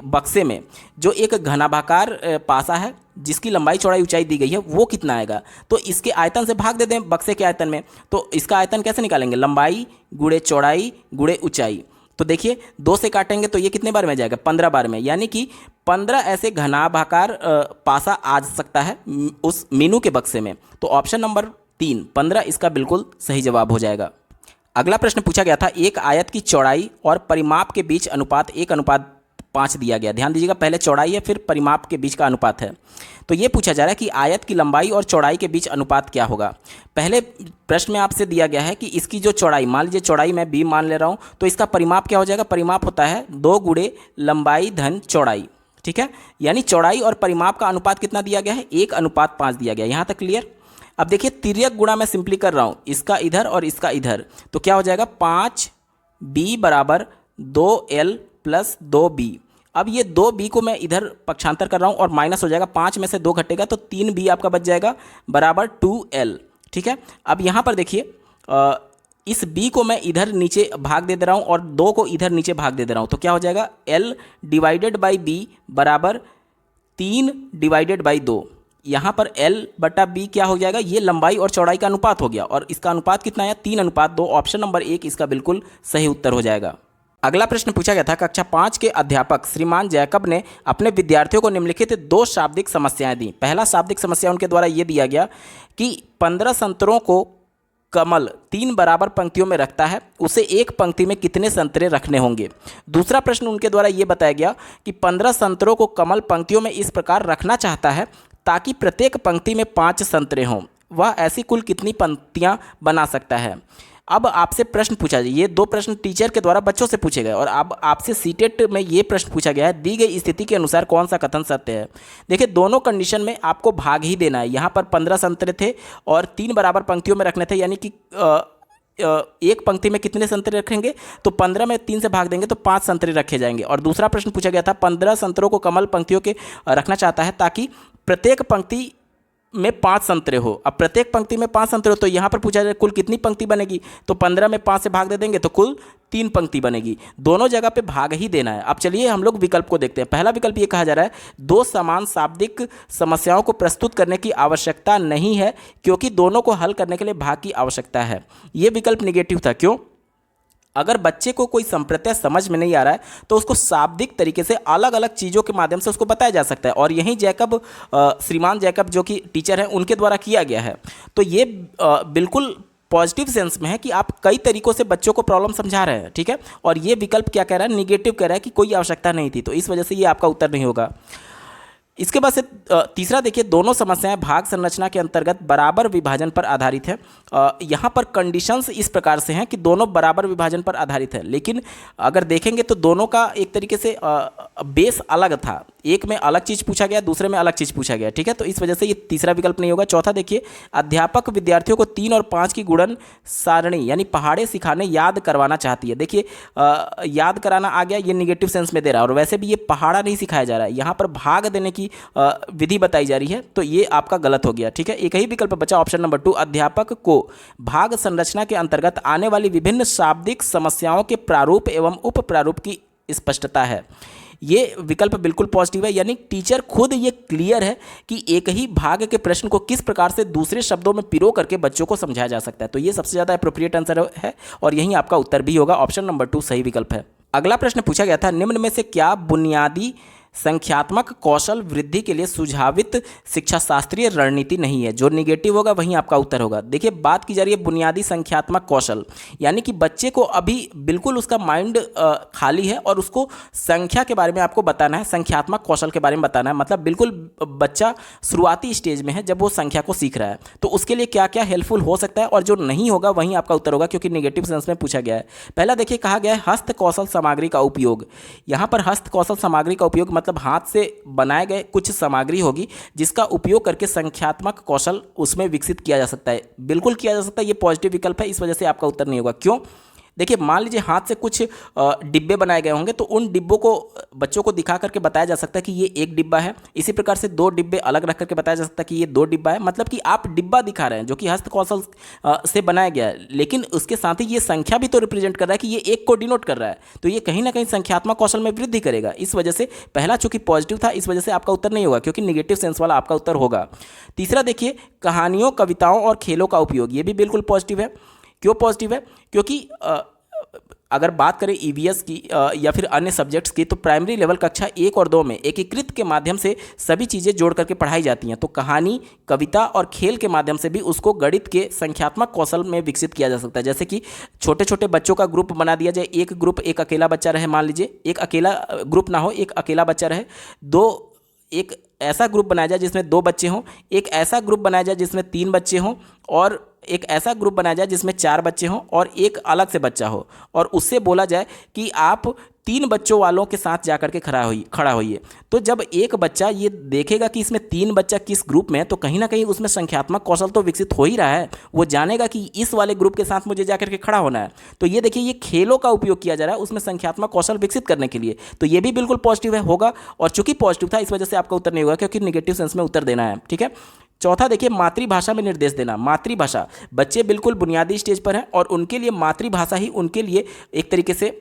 बक्से में जो एक घनाभाकार पासा है जिसकी लंबाई चौड़ाई ऊंचाई दी गई है वो कितना आएगा। तो इसके आयतन से भाग दे दें बक्से के आयतन में, तो इसका आयतन कैसे निकालेंगे, लंबाई गुणे चौड़ाई गुणे ऊंचाई। तो देखिए 2 से काटेंगे तो ये कितने बार में जाएगा, 15 बार में, यानी कि 15 ऐसे घनाभाकार पासा आ सकता है उस मीनू के बक्से में। तो ऑप्शन नंबर 3 15 इसका बिल्कुल सही जवाब हो जाएगा। अगला प्रश्न पूछा गया था, एक आयत की चौड़ाई और परिमाप के बीच अनुपात 1:5 दिया गया। ध्यान दीजिएगा, पहले चौड़ाई है फिर परिमाप के बीच का अनुपात है। तो ये पूछा जा रहा है कि आयत की लंबाई और चौड़ाई के बीच अनुपात क्या होगा। पहले प्रश्न में आपसे दिया गया है कि इसकी जो चौड़ाई, मान लीजिए चौड़ाई मैं b मान ले रहा हूँ, तो इसका परिमाप क्या हो जाएगा, परिमाप होता है 2 गुणे लंबाई धन चौड़ाई। ठीक है, यानी चौड़ाई और परिमाप का अनुपात कितना दिया गया है, 1:5 दिया गया। यहाँ तक क्लियर। अब देखिए तिर्यक गुणा मैं सिंपली कर रहा हूँ, इसका इधर और इसका इधर, तो क्या हो जाएगा 5b बराबर 2l प्लस 2b। अब ये 2b को मैं इधर पक्षांतर कर रहा हूँ और माइनस हो जाएगा, 5 में से 2 घटेगा तो 3b आपका बच जाएगा बराबर 2l। ठीक है, अब यहाँ पर देखिए इस b को मैं इधर नीचे भाग दे रहा हूँ और 2 को इधर नीचे भाग दे रहा हूँ, तो क्या हो जाएगा l डिवाइडेड बाई b बराबर 3 डिवाइडेड बाई 2। यहाँ पर l बटा b क्या हो जाएगा, ये लंबाई और चौड़ाई का अनुपात हो गया और इसका अनुपात कितना आया, 3:2। ऑप्शन नंबर 1 इसका बिल्कुल सही उत्तर हो जाएगा। अगला प्रश्न पूछा गया था, कक्षा 5 के अध्यापक श्रीमान जैकब ने अपने विद्यार्थियों को निम्नलिखित 2 शाब्दिक समस्याएं दी। पहला शाब्दिक समस्या उनके द्वारा ये दिया गया कि 15 संतरों को कमल 3 बराबर पंक्तियों में रखता है, उसे एक पंक्ति में कितने संतरे रखने होंगे। दूसरा प्रश्न उनके द्वारा ये बताया गया कि 15 संतरों को कमल पंक्तियों में इस प्रकार रखना चाहता है ताकि प्रत्येक पंक्ति में 5 संतरे हों, वह ऐसी कुल कितनी पंक्तियां बना सकता है। अब आपसे प्रश्न पूछा जाए, ये 2 प्रश्न टीचर के द्वारा बच्चों से पूछे गए और अब आपसे सीटेट में ये प्रश्न पूछा गया है, दी गई स्थिति के अनुसार कौन सा कथन सत्य है। देखिए दोनों कंडीशन में आपको भाग ही देना है। यहाँ पर 15 संतरे थे और 3 बराबर पंक्तियों में रखने थे, यानी कि एक पंक्ति में कितने संतरे रखेंगे, तो 15 में 3 से भाग देंगे तो 5 संतरे रखे जाएंगे। और दूसरा प्रश्न पूछा गया था, 15 संतरों को कमल पंक्तियों के रखना चाहता है ताकि प्रत्येक पंक्ति में 5 संतरे हो। अब प्रत्येक पंक्ति में 5 संतरे हो तो यहाँ पर पूछा जाए कुल कितनी पंक्ति बनेगी, तो 15 में 5 से भाग दे देंगे तो कुल 3 पंक्ति बनेगी। दोनों जगह पे भाग ही देना है। अब चलिए हम लोग विकल्प को देखते हैं। पहला विकल्प ये कहा जा रहा है, 2 समान शाब्दिक समस्याओं को प्रस्तुत करने की आवश्यकता नहीं है क्योंकि दोनों को हल करने के लिए भाग की आवश्यकता है। ये विकल्प निगेटिव था। क्यों, अगर बच्चे को कोई संप्रत्यय समझ में नहीं आ रहा है तो उसको शाब्दिक तरीके से अलग अलग चीज़ों के माध्यम से उसको बताया जा सकता है और यही जैकब श्रीमान जैकब जो कि टीचर हैं उनके द्वारा किया गया है। तो ये बिल्कुल पॉजिटिव सेंस में है कि आप कई तरीकों से बच्चों को प्रॉब्लम समझा रहे हैं। ठीक है, और ये विकल्प क्या कह रहा है, निगेटिव कह रहा है कि कोई आवश्यकता नहीं थी, तो इस वजह से ये आपका उत्तर नहीं होगा। इसके बाद से तीसरा देखिए, दोनों समस्याएं भाग संरचना के अंतर्गत बराबर विभाजन पर आधारित है। यहाँ पर कंडीशंस इस प्रकार से हैं कि दोनों बराबर विभाजन पर आधारित है, लेकिन अगर देखेंगे तो दोनों का एक तरीके से बेस अलग था। एक में अलग चीज़ पूछा गया, दूसरे में अलग चीज़ पूछा गया, ठीक है। तो इस वजह से ये तीसरा विकल्प नहीं होगा। चौथा देखिए, अध्यापक विद्यार्थियों को 3 और 5 की गुणन सारणी यानी पहाड़े सिखाने याद करवाना चाहती है। देखिए याद कराना आ गया, ये निगेटिव सेंस में दे रहा है, और वैसे भी ये पहाड़ा नहीं सिखाया जा रहा है, यहाँ पर भाग देने की विधि बताई जा रही है, तो ये आपका गलत हो गया, ठीक है। एक ही विकल्प बचा ऑप्शन नंबर 2, अध्यापक को भाग संरचना के अंतर्गत आने वाली विभिन्न शाब्दिक समस्याओं के प्रारूप एवं उप प्रारूप की स्पष्टता है। ये विकल्प बिल्कुल पॉजिटिव है, यानी टीचर खुद ये क्लियर है कि एक ही भाग के प्रश्न को किस प्रकार से दूसरे शब्दों में पिरो करके बच्चों को समझाया जा सकता है। तो ये सबसे ज़्यादा अप्रोप्रिएट आंसर है और यही आपका उत्तर भी होगा, ऑप्शन नंबर 2 सही विकल्प है। अगला प्रश्न पूछा गया था, निम्न में से क्या बुनियादी संख्यात्मक कौशल वृद्धि के लिए सुझावित शिक्षा शास्त्रीय रणनीति नहीं है। जो निगेटिव होगा वहीं आपका उत्तर होगा। देखिए बात की जा रही है बुनियादी संख्यात्मक कौशल, यानी कि बच्चे को अभी बिल्कुल उसका माइंड खाली है और उसको संख्या के बारे में आपको बताना है, संख्यात्मक कौशल के बारे में बताना है। मतलब बिल्कुल बच्चा शुरुआती स्टेज में है जब वो संख्या को सीख रहा है, तो उसके लिए क्या क्या हेल्पफुल हो सकता है, और जो नहीं होगा वहीं आपका उत्तर होगा, क्योंकि निगेटिव सेंस में पूछा गया है। पहला देखिए कहा गया है हस्त कौशल सामग्री का उपयोग। यहाँ पर हस्त कौशल सामग्री का उपयोग मतलब हाथ से बनाए गए कुछ सामग्री होगी जिसका उपयोग करके संख्यात्मक कौशल उसमें विकसित किया जा सकता है। बिल्कुल किया जा सकता है, ये पॉजिटिव विकल्प है, इस वजह से आपका उत्तर नहीं होगा। क्यों? देखिए मान लीजिए हाथ से कुछ डिब्बे बनाए गए होंगे, तो उन डिब्बों को बच्चों को दिखा करके बताया जा सकता है कि ये एक डिब्बा है। इसी प्रकार से 2 डिब्बे अलग रख करके बताया जा सकता है कि ये 2 डिब्बा है। मतलब कि आप डिब्बा दिखा रहे हैं जो कि हस्त कौशल से बनाया गया है, लेकिन उसके साथ ही ये संख्या भी तो रिप्रेजेंट कर रहा है कि ये एक को डिनोट कर रहा है, तो ये कहीं ना कहीं संख्यात्मक कौशल में वृद्धि करेगा। इस वजह से पहला चूंकि पॉजिटिव था, इस वजह से आपका उत्तर नहीं होगा, क्योंकि निगेटिव सेंस वाला आपका उत्तर होगा। तीसरा देखिए कहानियों, कविताओं और खेलों का उपयोग, ये भी बिल्कुल पॉजिटिव है। क्यों पॉजिटिव है? क्योंकि अगर बात करें ईवीएस की या फिर अन्य सब्जेक्ट्स की, तो प्राइमरी लेवल कक्षा 1 और 2 में एकीकृत के माध्यम से सभी चीज़ें जोड़ करके पढ़ाई जाती हैं। तो कहानी, कविता और खेल के माध्यम से भी उसको गणित के संख्यात्मक कौशल में विकसित किया जा सकता है। जैसे कि छोटे छोटे बच्चों का ग्रुप बना दिया जाए, एक ग्रुप एक अकेला बच्चा रहे, मान लीजिए एक अकेला ग्रुप ना हो, एक अकेला बच्चा रहे, एक ऐसा ग्रुप बनाया जाए जिसमें 2 बच्चे हों, एक ऐसा ग्रुप बनाया जाए जिसमें 3 बच्चे हों, और एक ऐसा ग्रुप बनाया जाए जिसमें 4 बच्चे हों और एक अलग से बच्चा हो, और उससे बोला जाए कि आप 3 बच्चों वालों के साथ जाकर के खड़ा होइए। तो जब एक बच्चा ये देखेगा कि इसमें 3 बच्चा किस ग्रुप में है, तो कहीं ना कहीं उसमें संख्यात्मक कौशल तो विकसित हो ही रहा है। वो जानेगा कि इस वाले ग्रुप के साथ मुझे जाकर के खड़ा होना है। तो ये देखिए ये खेलों का उपयोग किया जा रहा है उसमें संख्यात्मक कौशल विकसित करने के लिए, तो ये भी बिल्कुल पॉजिटिव है होगा। और चूंकि पॉजिटिव था इस वजह से आपका उत्तर नहीं होगा, क्योंकि निगेटिव सेंस में उत्तर देना है, ठीक है। चौथा देखिए मातृभाषा में निर्देश देना। मातृभाषा, बच्चे बिल्कुल बुनियादी स्टेज पर हैं और उनके लिए मातृभाषा ही उनके लिए एक तरीके से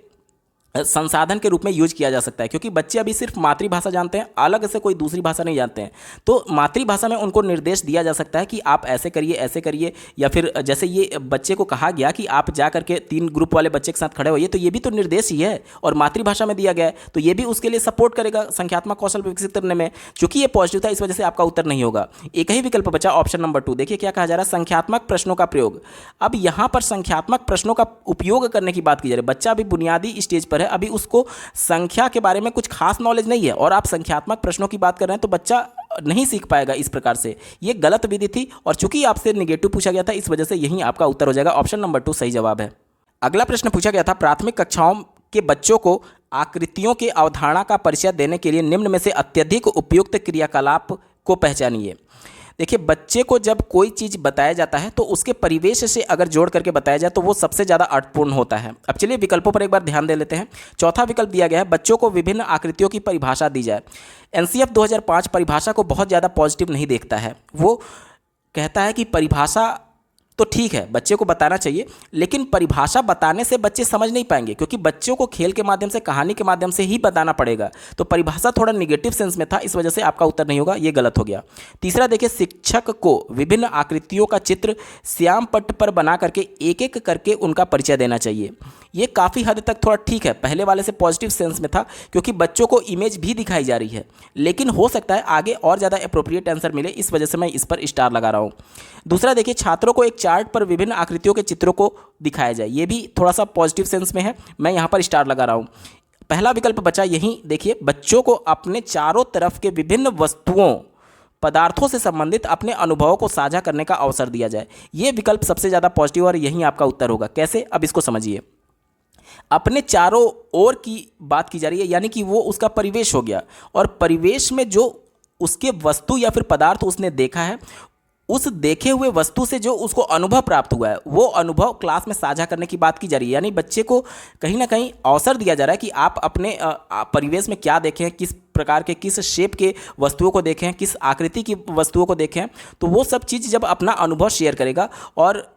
संसाधन के रूप में यूज किया जा सकता है, क्योंकि बच्चे अभी सिर्फ मातृभाषा जानते हैं, अलग से कोई दूसरी भाषा नहीं जानते हैं। तो मातृभाषा में उनको निर्देश दिया जा सकता है कि आप ऐसे करिए, या फिर जैसे ये बच्चे को कहा गया कि आप जा करके 3 ग्रुप वाले बच्चे के साथ खड़े होइए, तो ये भी तो निर्देश ही है और मातृभाषा में दिया गया है, तो ये भी उसके लिए सपोर्ट करेगा संख्यात्मक कौशल विकसित करने में। चूंकि ये पॉजिटिव था इस वजह से आपका उत्तर नहीं होगा। एक ही विकल्प बचा ऑप्शन नंबर 2। देखिए क्या कहा जा रहा है, संख्यात्मक प्रश्नों का प्रयोग। अब यहाँ पर संख्यात्मक प्रश्नों का उपयोग करने की बात की जा रही है। बच्चा अभी बुनियादी स्टेज पर है, अभी उसको संख्या के बारे में कुछ खास नॉलेज नहीं है, और आप संख्यात्मक प्रश्नों की बात कर रहे हैं, तो बच्चा नहीं सीख पाएगा इस प्रकार से। ये गलत विधि थी, और चूंकि आपसे निगेटिव पूछा गया था इस वजह से यही आपका उत्तर हो जाएगा, ऑप्शन नंबर 2 सही जवाब है। अगला प्रश्न पूछा गया था, प्राथमिक कक्षाओं के बच्चों को आकृतियों के अवधारणा का परिचय देने के लिए निम्न में से अत्यधिक उपयुक्त क्रियाकलाप को पहचानिए। देखिए बच्चे को जब कोई चीज़ बताया जाता है तो उसके परिवेश से अगर जोड़ करके बताया जाए तो वो सबसे ज़्यादा अर्थपूर्ण होता है। अब चलिए विकल्पों पर एक बार ध्यान दे लेते हैं। चौथा विकल्प दिया गया है, बच्चों को विभिन्न आकृतियों की परिभाषा दी जाए। एनसीएफ 2005 परिभाषा को बहुत ज़्यादा पॉजिटिव नहीं देखता है। वो कहता है कि परिभाषा तो ठीक है, बच्चे को बताना चाहिए, लेकिन परिभाषा बताने से बच्चे समझ नहीं पाएंगे, क्योंकि बच्चों को खेल के माध्यम से, कहानी के माध्यम से ही बताना पड़ेगा। तो परिभाषा थोड़ा निगेटिव सेंस में था, इस वजह से आपका उत्तर नहीं होगा, ये गलत हो गया। तीसरा देखिए, शिक्षक को विभिन्न आकृतियों का चित्र श्याम पट्ट पर बना करके एक एक करके उनका परिचय देना चाहिए। ये काफ़ी हद तक थोड़ा ठीक है, पहले वाले से पॉजिटिव सेंस में था, क्योंकि बच्चों को इमेज भी दिखाई जा रही है, लेकिन हो सकता है आगे और ज़्यादा अप्रोप्रिएट आंसर मिले, इस वजह से मैं इस पर स्टार लगा रहा हूँ। दूसरा देखिए, छात्रों को एक चार्ट पर विभिन्न आकृतियों के चित्रों को दिखाया जाए, ये भी थोड़ा सा पॉजिटिव सेंस में है, मैं यहाँ पर स्टार लगा रहा हूँ। पहला विकल्प बचा यही, देखिए बच्चों को अपने चारों तरफ के विभिन्न वस्तुओं, पदार्थों से संबंधित अपने अनुभवों को साझा करने का अवसर दिया जाए। ये विकल्प सबसे ज़्यादा पॉजिटिव और यही आपका उत्तर होगा। कैसे, अब इसको समझिए। अपने चारों ओर की बात की जा रही है, यानी कि वो उसका परिवेश हो गया, और परिवेश में जो उसके वस्तु या फिर पदार्थ उसने देखा है, उस देखे हुए वस्तु से जो उसको अनुभव प्राप्त हुआ है, वो अनुभव क्लास में साझा करने की बात की जा रही है। यानी बच्चे को कहीं ना कहीं अवसर दिया जा रहा है कि आप अपने परिवेश में क्या देखें, किस प्रकार के, किस शेप के वस्तुओं को देखें, किस आकृति की वस्तुओं को देखें, तो वो सब चीज़ जब अपना अनुभव शेयर करेगा और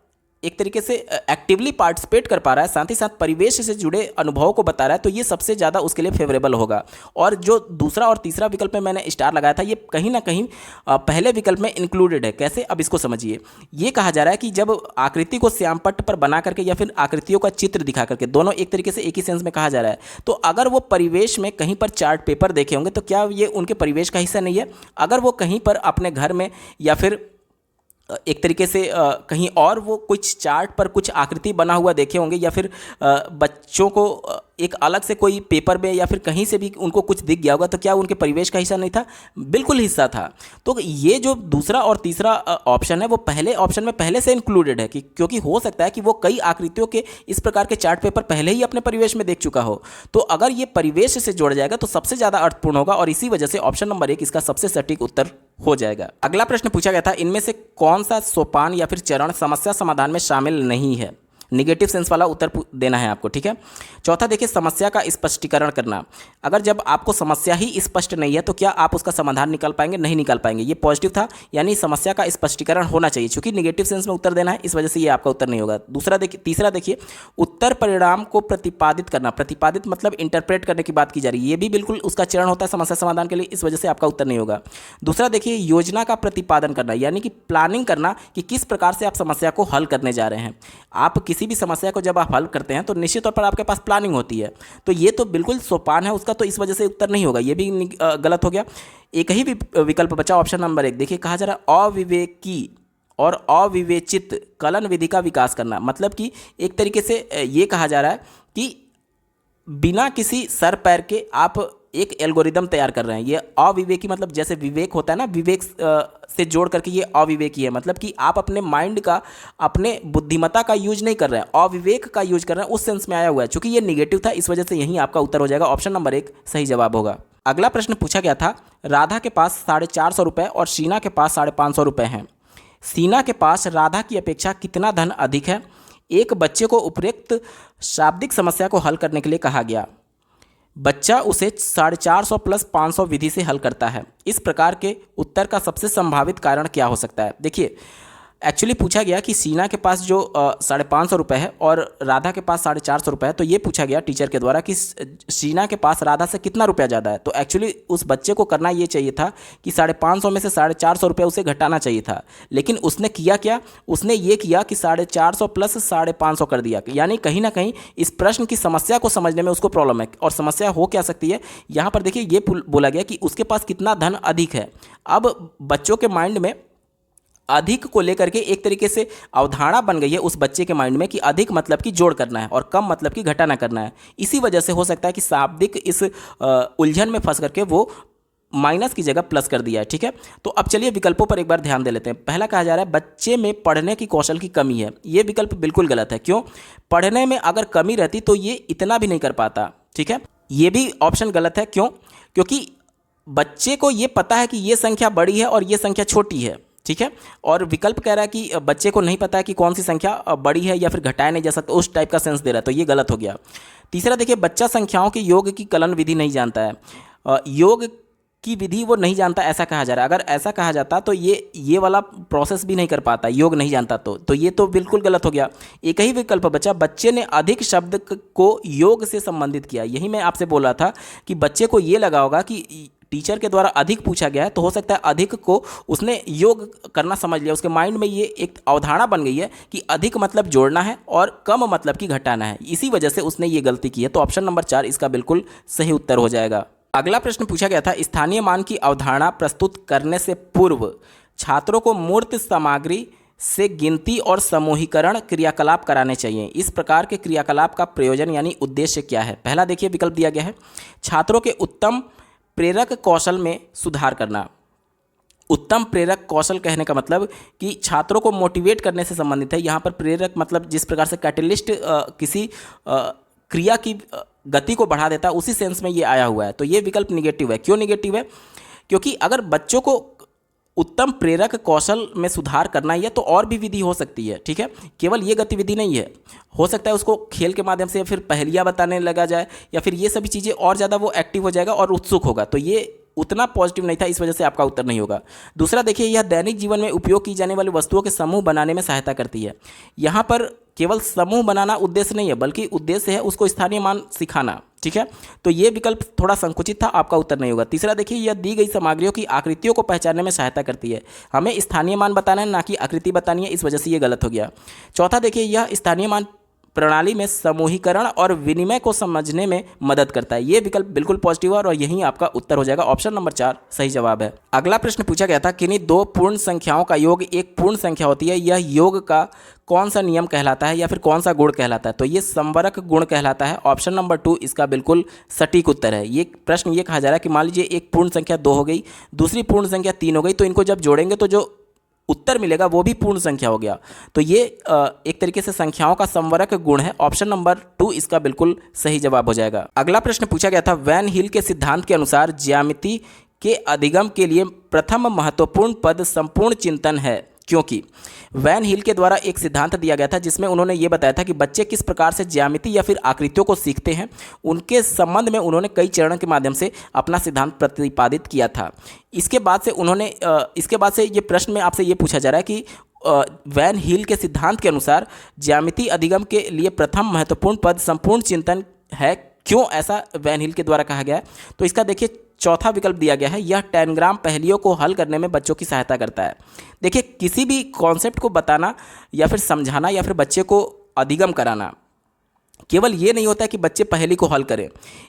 एक तरीके से एक्टिवली पार्टिसिपेट कर पा रहा है, साथ ही साथ परिवेश से जुड़े अनुभवों को बता रहा है, तो ये सबसे ज़्यादा उसके लिए फेवरेबल होगा। और जो दूसरा और तीसरा विकल्प में मैंने स्टार लगाया था, ये कहीं ना कहीं पहले विकल्प में इंक्लूडेड है। कैसे, अब इसको समझिए। ये कहा जा रहा है कि जब आकृति को श्यामपट्ट पर बना करके या फिर आकृतियों का चित्र दिखा करके, दोनों एक तरीके से एक ही सेंस में कहा जा रहा है, तो अगर वो परिवेश में कहीं पर चार्ट पेपर देखे होंगे तो क्या ये उनके परिवेश का हिस्सा नहीं है? अगर वो कहीं पर अपने घर में या फिर एक तरीके से कहीं और वो कुछ चार्ट पर कुछ आकृति बना हुआ देखे होंगे, या फिर बच्चों को एक अलग से कोई पेपर में या फिर कहीं से भी उनको कुछ दिख गया होगा, तो क्या उनके परिवेश का हिस्सा नहीं था? बिल्कुल हिस्सा था। तो ये जो दूसरा और तीसरा ऑप्शन है, वो पहले ऑप्शन में पहले से इंक्लूडेड है, कि क्योंकि हो सकता है कि वो कई आकृतियों के इस प्रकार के चार्ट पेपर पहले ही अपने परिवेश में देख चुका हो। तो अगर ये परिवेश से जोड़ा जाएगा तो सबसे ज़्यादा अर्थपूर्ण होगा, और इसी वजह से ऑप्शन नंबर 1 इसका सबसे सटीक उत्तर हो जाएगा। अगला प्रश्न पूछा गया था, इनमें से कौन सा सोपान या फिर चरण समस्या समाधान में शामिल नहीं है? निगेटिव सेंस वाला उत्तर देना है आपको, ठीक है। चौथा देखिए, समस्या का स्पष्टीकरण करना। अगर जब आपको समस्या ही स्पष्ट नहीं है तो क्या आप उसका समाधान निकाल पाएंगे? नहीं निकाल पाएंगे। ये पॉजिटिव था, यानी समस्या का स्पष्टीकरण होना चाहिए। चूंकि निगेटिव सेंस में उत्तर देना है, इस वजह से ये आपका उत्तर नहीं होगा। तीसरा देखिए, उत्तर परिणाम को प्रतिपादित करना। प्रतिपादित मतलब इंटरप्रेट करने की बात की जा रही है, ये भी बिल्कुल उसका चरण होता है समस्या समाधान के लिए, इस वजह से आपका उत्तर नहीं होगा। दूसरा देखिए, योजना का प्रतिपादन करना, यानी कि प्लानिंग करना कि किस प्रकार से आप समस्या को हल करने जा रहे हैं। आप किसी भी समस्या को जब आप हल करते हैं तो निश्चित तौर पर आपके पास प्लानिंग होती है, तो ये तो बिल्कुल सोपान है उसका, तो इस वजह से उत्तर नहीं होगा, ये भी गलत हो गया। एक ही विकल्प बचा ऑप्शन नंबर 1। देखिए, कहा जा रहा है अविवेकी और अविवेचित कलन विधि का विकास करना। मतलब कि एक तरीके से ये कहा जा रहा है कि बिना किसी सर पैर के आप एक एल्गोरिदम तैयार कर रहे हैं। ये अविवेकी मतलब जैसे विवेक होता है ना, विवेक से जोड़ करके ये अविवेकी है, मतलब कि आप अपने माइंड का, अपने बुद्धिमत्ता का यूज नहीं कर रहे हैं, अविवेक का यूज कर रहे हैं, उस सेंस में आया हुआ है। चूंकि ये निगेटिव था, इस वजह से यही आपका उत्तर हो जाएगा, ऑप्शन नंबर 1 सही जवाब होगा। अगला प्रश्न पूछा गया था, राधा के पास 450 रुपये और शीना के पास 550 रुपये हैं। शीना के पास राधा की अपेक्षा कितना धन अधिक है? एक बच्चे को उपयुक्त शाब्दिक समस्या को हल करने के लिए कहा गया। बच्चा उसे 450 प्लस 500 विधि से हल करता है। इस प्रकार के उत्तर का सबसे संभावित कारण क्या हो सकता है? देखिए, एक्चुअली पूछा गया कि शीना के पास जो 550 रुपये है और राधा के पास 450 रुपये है, तो ये पूछा गया टीचर के द्वारा कि शीना के पास राधा से कितना रुपया ज़्यादा है। तो एक्चुअली उस बच्चे को करना ये चाहिए था कि 550 में से 450 रुपये उसे घटाना चाहिए था, लेकिन उसने किया क्या? उसने ये किया कि 450 प्लस 550 कर दिया। यानी कहीं ना कहीं इस प्रश्न की समस्या को समझने में उसको प्रॉब्लम है। और समस्या हो क्या सकती है यहाँ पर? देखिए, ये बोला गया कि उसके पास कितना धन अधिक है। अब बच्चों के माइंड में अधिक को लेकर के एक तरीके से अवधारणा बन गई है उस बच्चे के माइंड में कि अधिक मतलब कि जोड़ करना है और कम मतलब कि घटाना करना है। इसी वजह से हो सकता है कि शाब्दिक इस उलझन में फंस करके वो माइनस की जगह प्लस कर दिया है, ठीक है। तो अब चलिए विकल्पों पर एक बार ध्यान दे लेते हैं। पहला कहा जा रहा है बच्चे में पढ़ने की कौशल की कमी है। ये विकल्प बिल्कुल गलत है। क्यों? पढ़ने में अगर कमी रहती तो ये इतना भी नहीं कर पाता, ठीक है। ये भी ऑप्शन गलत है। क्यों? क्योंकि बच्चे को ये पता है कि ये संख्या बड़ी है और ये संख्या छोटी है, ठीक है। और विकल्प कह रहा है कि बच्चे को नहीं पता है कि कौन सी संख्या बड़ी है या फिर घटाया नहीं जा सकता, उस टाइप का सेंस दे रहा है, तो ये गलत हो गया। तीसरा देखिए, बच्चा संख्याओं के योग की कलन विधि नहीं जानता है। योग की विधि वो नहीं जानता, ऐसा कहा जा रहा है। अगर ऐसा कहा जाता तो ये वाला प्रोसेस भी नहीं कर पाता, योग नहीं जानता, तो ये तो बिल्कुल गलत हो गया। एक ही विकल्प बचा, बच्चे ने अधिक शब्द को योग से संबंधित किया। यही मैं आपसे बोल रहा था कि बच्चे को ये लगा होगा कि टीचर के द्वारा अधिक पूछा गया है, तो हो सकता है अधिक को उसने योग करना समझ लिया। उसके माइंड में ये एक अवधारणा बन गई है कि अधिक मतलब जोड़ना है और कम मतलब कि घटाना है। इसी वजह से उसने ये गलती की है। तो ऑप्शन नंबर 4 इसका बिल्कुल सही उत्तर हो जाएगा। अगला प्रश्न पूछा गया था, स्थानीय मान की अवधारणा प्रस्तुत करने से पूर्व छात्रों को मूर्त सामग्री से गिनती और समूहीकरण क्रियाकलाप कराने चाहिए। इस प्रकार के क्रियाकलाप का प्रयोजन यानी उद्देश्य क्या है? पहला देखिए विकल्प दिया गया है, छात्रों के उत्तम प्रेरक कौशल में सुधार करना। उत्तम प्रेरक कौशल कहने का मतलब कि छात्रों को मोटिवेट करने से संबंधित है। यहाँ पर प्रेरक मतलब जिस प्रकार से कैटलिस्ट किसी क्रिया की गति को बढ़ा देता है, उसी सेंस में ये आया हुआ है। तो ये विकल्प निगेटिव है। क्यों निगेटिव है? क्योंकि अगर बच्चों को उत्तम प्रेरक कौशल में सुधार करना ही है तो और भी विधि हो सकती है, ठीक है, केवल ये गतिविधि नहीं है। हो सकता है उसको खेल के माध्यम से या फिर पहेलियाँ बताने लगा जाए, या फिर ये सभी चीज़ें और ज़्यादा वो एक्टिव हो जाएगा और उत्सुक होगा। तो ये उतना पॉजिटिव नहीं था, इस वजह से आपका उत्तर नहीं होगा। दूसरा देखिए, यह दैनिक जीवन में उपयोग की जाने वाली वस्तुओं के समूह बनाने में सहायता करती है। यहाँ पर केवल समूह बनाना उद्देश्य नहीं है, बल्कि उद्देश्य है उसको स्थानीय मान सिखाना, ठीक है। तो ये विकल्प थोड़ा संकुचित था, आपका उत्तर नहीं होगा। तीसरा देखिए, यह दी गई सामग्रियों की आकृतियों को पहचानने में सहायता करती है। हमें स्थानीय मान बताना है, ना कि आकृति बतानी है, इस वजह से ये गलत हो गया। चौथा देखिए, यह स्थानीय मान प्रणाली में समूहीकरण और विनिमय को समझने में मदद करता है। ये विकल्प बिल्कुल पॉजिटिव है और यही आपका उत्तर हो जाएगा। ऑप्शन नंबर 4 सही जवाब है। अगला प्रश्न पूछा गया था, किन्हीं दो पूर्ण संख्याओं का योग एक पूर्ण संख्या होती है, यह योग का कौन सा नियम कहलाता है या फिर कौन सा गुण कहलाता है? तो ये संवरक गुण कहलाता है। ऑप्शन नंबर 2 इसका बिल्कुल सटीक उत्तर है। ये प्रश्न ये कहा जा रहा है कि मान लीजिए एक पूर्ण संख्या 2 हो गई, दूसरी पूर्ण संख्या 3 हो गई, तो इनको जब जोड़ेंगे तो जो उत्तर मिलेगा वो भी पूर्ण संख्या हो गया। तो ये एक तरीके से संख्याओं का संवरक गुण है। ऑप्शन नंबर 2 इसका बिल्कुल सही जवाब हो जाएगा। अगला प्रश्न पूछा गया था, वैन हील के सिद्धांत के अनुसार ज्यामिति के अधिगम के लिए प्रथम महत्वपूर्ण पद संपूर्ण चिंतन है, क्योंकि वैन हील के द्वारा एक सिद्धांत दिया गया था जिसमें उन्होंने ये बताया था कि बच्चे किस प्रकार से ज्यामिति या फिर आकृतियों को सीखते हैं। उनके संबंध में उन्होंने कई चरणों के माध्यम से अपना सिद्धांत प्रतिपादित किया था। इसके बाद से ये प्रश्न में आपसे ये पूछा जा रहा है कि वैन हील के सिद्धांत के अनुसार ज्यामिति अधिगम के लिए प्रथम महत्वपूर्ण पद संपूर्ण चिंतन है, क्यों ऐसा वैन हील के द्वारा कहा गया है? तो इसका देखिए चौथा विकल्प दिया गया है, यह टैनग्राम पहेलियों को हल करने में बच्चों की सहायता करता है। देखिए, किसी भी कॉन्सेप्ट को बताना या फिर समझाना या फिर बच्चे को अधिगम कराना, केवल ये नहीं होता है कि बच्चे पहेली को हल करें।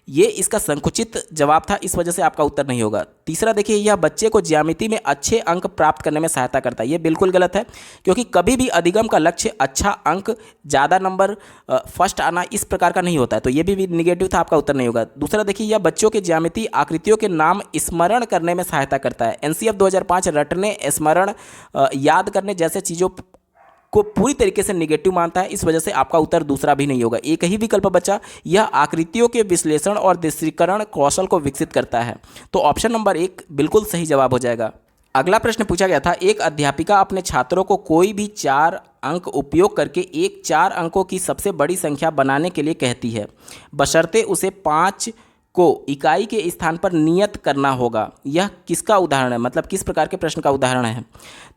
ये इसका संकुचित जवाब था, इस वजह से आपका उत्तर नहीं होगा। तीसरा देखिए, यह बच्चे को ज्यामिति में अच्छे अंक प्राप्त करने में सहायता करता है। ये बिल्कुल गलत है, क्योंकि कभी भी अधिगम का लक्ष्य अच्छा अंक, ज़्यादा नंबर, फर्स्ट आना, इस प्रकार का नहीं होता है। तो ये भी निगेटिव था, आपका उत्तर नहीं होगा। दूसरा देखिए, यह बच्चों के ज्यामिति आकृतियों के नाम स्मरण करने में सहायता करता है। एनसीएफ 2005 रटने, स्मरण, याद करने जैसे चीज़ों को पूरी तरीके से निगेटिव मानता है, इस वजह से आपका उत्तर दूसरा भी नहीं होगा। एक ही विकल्प बचा, यह आकृतियों के विश्लेषण और दृश्यीकरण कौशल को विकसित करता है। तो ऑप्शन नंबर 1 बिल्कुल सही जवाब हो जाएगा। अगला प्रश्न पूछा गया था, एक अध्यापिका अपने छात्रों को कोई भी 4 अंक उपयोग करके एक 4 अंकों की सबसे बड़ी संख्या बनाने के लिए कहती है, बशर्ते उसे 5 को इकाई के स्थान पर नियत करना होगा। यह किसका उदाहरण है, मतलब किस प्रकार के प्रश्न का उदाहरण है?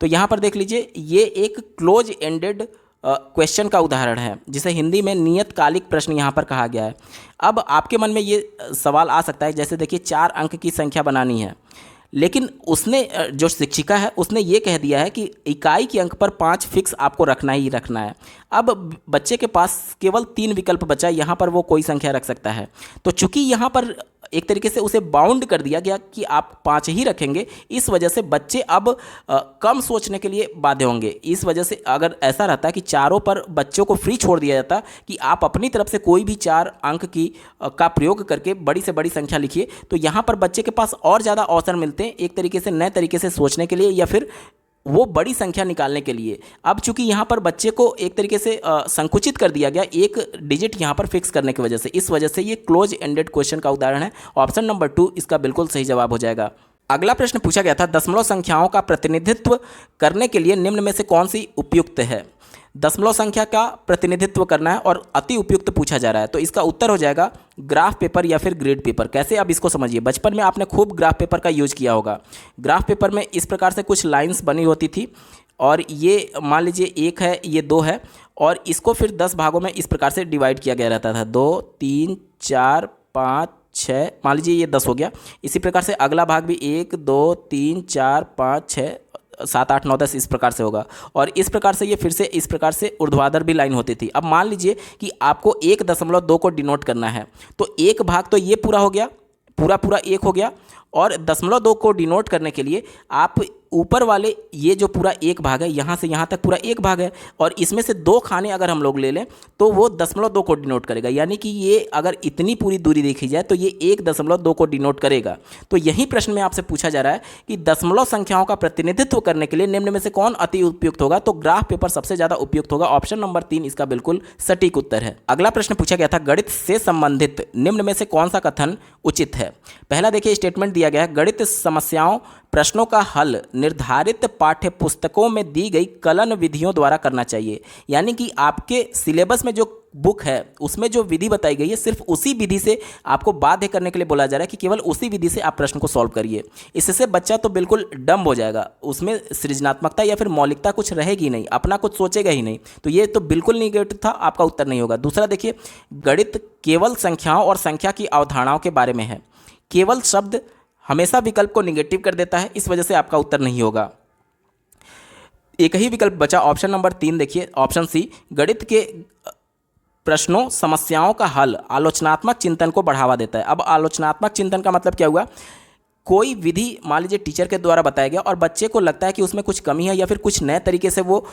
तो यहाँ पर देख लीजिए, ये एक क्लोज एंडेड क्वेश्चन का उदाहरण है, जिसे हिंदी में नियतकालिक प्रश्न यहाँ पर कहा गया है। अब आपके मन में ये सवाल आ सकता है, जैसे देखिए 4 अंक की संख्या बनानी है, लेकिन उसने, जो शिक्षिका है, उसने ये कह दिया है कि इकाई के अंक पर 5 फिक्स आपको रखना ही रखना है। अब बच्चे के पास केवल 3 विकल्प बचा, यहाँ पर वो कोई संख्या रख सकता है। तो चूंकि यहाँ पर एक तरीके से उसे बाउंड कर दिया गया कि आप 5 ही रखेंगे, इस वजह से बच्चे अब कम सोचने के लिए बाध्य होंगे। इस वजह से अगर ऐसा रहता कि चारों पर बच्चों को फ्री छोड़ दिया जाता कि आप अपनी तरफ से कोई भी 4 अंक का प्रयोग करके बड़ी से बड़ी संख्या लिखिए, तो यहाँ पर बच्चे के पास और ज़्यादा अवसर मिलते हैं एक तरीके से नए तरीके से सोचने के लिए या फिर वो बड़ी संख्या निकालने के लिए। अब चूंकि यहाँ पर बच्चे को एक तरीके से संकुचित कर दिया गया, एक डिजिट यहाँ पर फिक्स करने की वजह से, इस वजह से ये क्लोज एंडेड क्वेश्चन का उदाहरण है। ऑप्शन नंबर 2 इसका बिल्कुल सही जवाब हो जाएगा। अगला प्रश्न पूछा गया था, दशमलव संख्याओं का प्रतिनिधित्व करने के लिए निम्न में से कौन सी उपयुक्त है? दशमलव संख्या का प्रतिनिधित्व करना है और अति उपयुक्त पूछा जा रहा है, तो इसका उत्तर हो जाएगा ग्राफ पेपर या फिर ग्रेड पेपर। कैसे, अब इसको समझिए। बचपन में आपने खूब ग्राफ पेपर का यूज किया होगा। ग्राफ पेपर में इस प्रकार से कुछ लाइंस बनी होती थी, और ये मान लीजिए 1 है, ये 2 है, और इसको फिर 10 भागों में इस प्रकार से डिवाइड किया गया रहता था। 2 3 4 5 6, मान लीजिए ये 10 हो गया। इसी प्रकार से अगला भाग भी 1 2 3 4 5 6 7 8 9 10 इस प्रकार से होगा, और इस प्रकार से ये फिर से इस प्रकार से ऊर्ध्वाधर भी लाइन होती थी। अब मान लीजिए कि आपको 1.2 को डिनोट करना है, तो एक भाग तो ये पूरा हो गया, पूरा 1 हो गया, और 0.2 को डिनोट करने के लिए आप ऊपर वाले ये जो पूरा एक भाग है, यहाँ से यहाँ तक पूरा एक भाग है, और इसमें से 2 खाने अगर हम लोग ले लें तो वो 0.2 को डिनोट करेगा। यानी कि ये अगर इतनी पूरी दूरी देखी जाए तो ये 1.2 को डिनोट करेगा। तो यही प्रश्न में आपसे पूछा जा रहा है कि दशमलव संख्याओं का प्रतिनिधित्व करने के लिए निम्न में से कौन अति उपयुक्त होगा। तो ग्राफ पेपर सबसे ज़्यादा उपयुक्त होगा। ऑप्शन नंबर 3 इसका बिल्कुल सटीक उत्तर है। अगला प्रश्न पूछा गया था, गणित से संबंधित निम्न में से कौन सा कथन उचित है। पहला देखिए स्टेटमेंट दिया गया है, गणित समस्याओं प्रश्नों का हल निर्धारित पाठ्य पुस्तकों में दी गई कलन विधियों द्वारा करना चाहिए। यानी कि आपके सिलेबस में जो बुक है उसमें जो विधि बताई गई है सिर्फ उसी विधि से आपको बाध्य करने के लिए बोला जा रहा है कि केवल उसी विधि से आप प्रश्न को सॉल्व करिए। इससे बच्चा तो बिल्कुल डम्ब हो जाएगा, उसमें सृजनात्मकता या फिर मौलिकता कुछ रहेगी नहीं, अपना कुछ सोचेगा ही नहीं। तो ये तो बिल्कुल निगेटिव था, आपका उत्तर नहीं होगा। दूसरा देखिए, गणित केवल संख्याओं और संख्या की अवधारणाओं के बारे में है। केवल शब्द हमेशा विकल्प को निगेटिव कर देता है, इस वजह से आपका उत्तर नहीं होगा। एक ही विकल्प बचा ऑप्शन नंबर 3 देखिए, ऑप्शन सी, गणित के प्रश्नों समस्याओं का हल आलोचनात्मक चिंतन को बढ़ावा देता है। अब आलोचनात्मक चिंतन का मतलब क्या हुआ, कोई विधि मान लीजिए टीचर के द्वारा बताया गया और बच्चे को लगता है कि उसमें कुछ कमी है या फिर कुछ नए तरीके से वो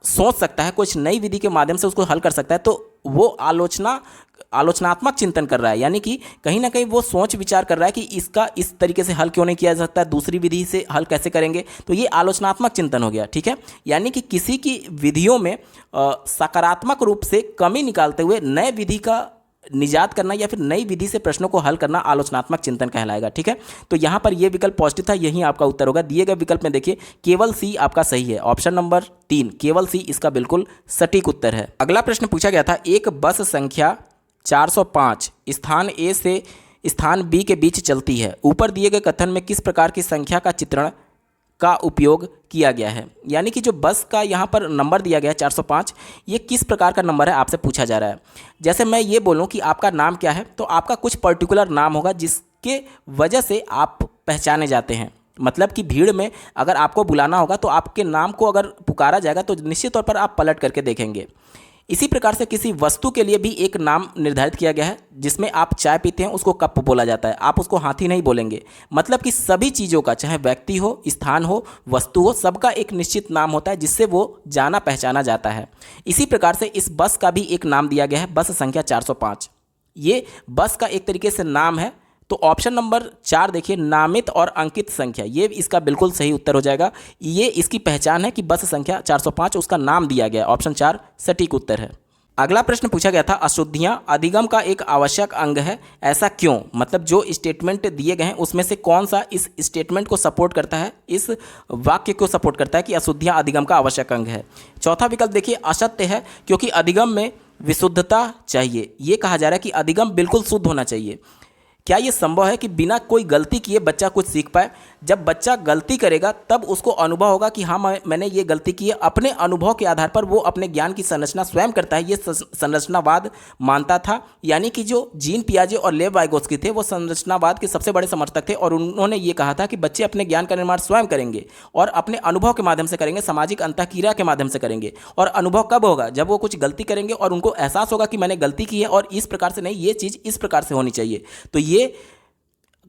सोच सकता है, कुछ नई विधि के माध्यम से उसको हल कर सकता है, तो वो आलोचनात्मक चिंतन कर रहा है। यानी कि कहीं ना कहीं वो सोच विचार कर रहा है कि इसका इस तरीके से हल क्यों नहीं किया जा सकता, दूसरी विधि से हल कैसे करेंगे। तो ये आलोचनात्मक चिंतन हो गया, ठीक है। यानी कि किसी की विधियों में सकारात्मक रूप से कमी निकालते हुए नए विधि का निजात करना या फिर नई विधि से प्रश्नों को हल करना आलोचनात्मक चिंतन कहलाएगा, ठीक है। तो यहाँ पर यह विकल्प पॉजिटिव था, यही आपका उत्तर होगा। दिए गए विकल्प में देखिए केवल सी आपका सही है। ऑप्शन नंबर 3 केवल सी इसका बिल्कुल सटीक उत्तर है। अगला प्रश्न पूछा गया था, एक बस संख्या 405 स्थान ए से स्थान बी के बीच चलती है। ऊपर दिए गए कथन में किस प्रकार की संख्या का चित्रण का उपयोग किया गया है। यानी कि जो बस का यहाँ पर नंबर दिया गया है 405, ये किस प्रकार का नंबर है आपसे पूछा जा रहा है। जैसे मैं ये बोलूँ कि आपका नाम क्या है, तो आपका कुछ पर्टिकुलर नाम होगा जिसके वजह से आप पहचाने जाते हैं। मतलब कि भीड़ में अगर आपको बुलाना होगा तो आपके नाम को अगर पुकारा जाएगा तो निश्चित तौर पर आप पलट करके देखेंगे। इसी प्रकार से किसी वस्तु के लिए भी एक नाम निर्धारित किया गया है। जिसमें आप चाय पीते हैं उसको कप बोला जाता है, आप उसको हाथी नहीं बोलेंगे। मतलब कि सभी चीज़ों का, चाहे व्यक्ति हो, स्थान हो, वस्तु हो, सबका एक निश्चित नाम होता है जिससे वो जाना पहचाना जाता है। इसी प्रकार से इस बस का भी एक नाम दिया गया है, बस संख्या 405। ये बस का एक तरीके से नाम है। तो ऑप्शन नंबर 4 देखिए, नामित और अंकित संख्या, ये इसका बिल्कुल सही उत्तर हो जाएगा। ये इसकी पहचान है कि बस संख्या 405 उसका नाम दिया गया। ऑप्शन 4 सटीक उत्तर है। अगला प्रश्न पूछा गया था, अशुद्धियां अधिगम का एक आवश्यक अंग है, ऐसा क्यों। मतलब जो स्टेटमेंट दिए गए हैं उसमें से कौन सा इस स्टेटमेंट को सपोर्ट करता है, इस वाक्य को सपोर्ट करता है कि अशुद्धियां अधिगम का आवश्यक अंग है। चौथा विकल्प देखिए, असत्य है क्योंकि अधिगम में विशुद्धता चाहिए। ये कहा जा रहा है कि अधिगम बिल्कुल शुद्ध होना चाहिए। क्या ये संभव है कि बिना कोई गलती किए बच्चा कुछ सीख पाए। जब बच्चा गलती करेगा तब उसको अनुभव होगा कि हाँ मैंने ये गलती की है। अपने अनुभव के आधार पर वो अपने ज्ञान की संरचना स्वयं करता है। ये संरचनावाद मानता था। यानी कि जो जीन पियाजे और लेव वाइगोत्स्की थे वो संरचनावाद के सबसे बड़े समर्थक थे और उन्होंने ये कहा था कि बच्चे अपने ज्ञान का निर्माण स्वयं करेंगे और अपने अनुभव के माध्यम से करेंगे, सामाजिक अंतःक्रिया के माध्यम से करेंगे। और अनुभव कब होगा, जब वो कुछ गलती करेंगे और उनको एहसास होगा कि मैंने गलती की है और इस प्रकार से नहीं, ये चीज़ इस प्रकार से होनी चाहिए। तो ये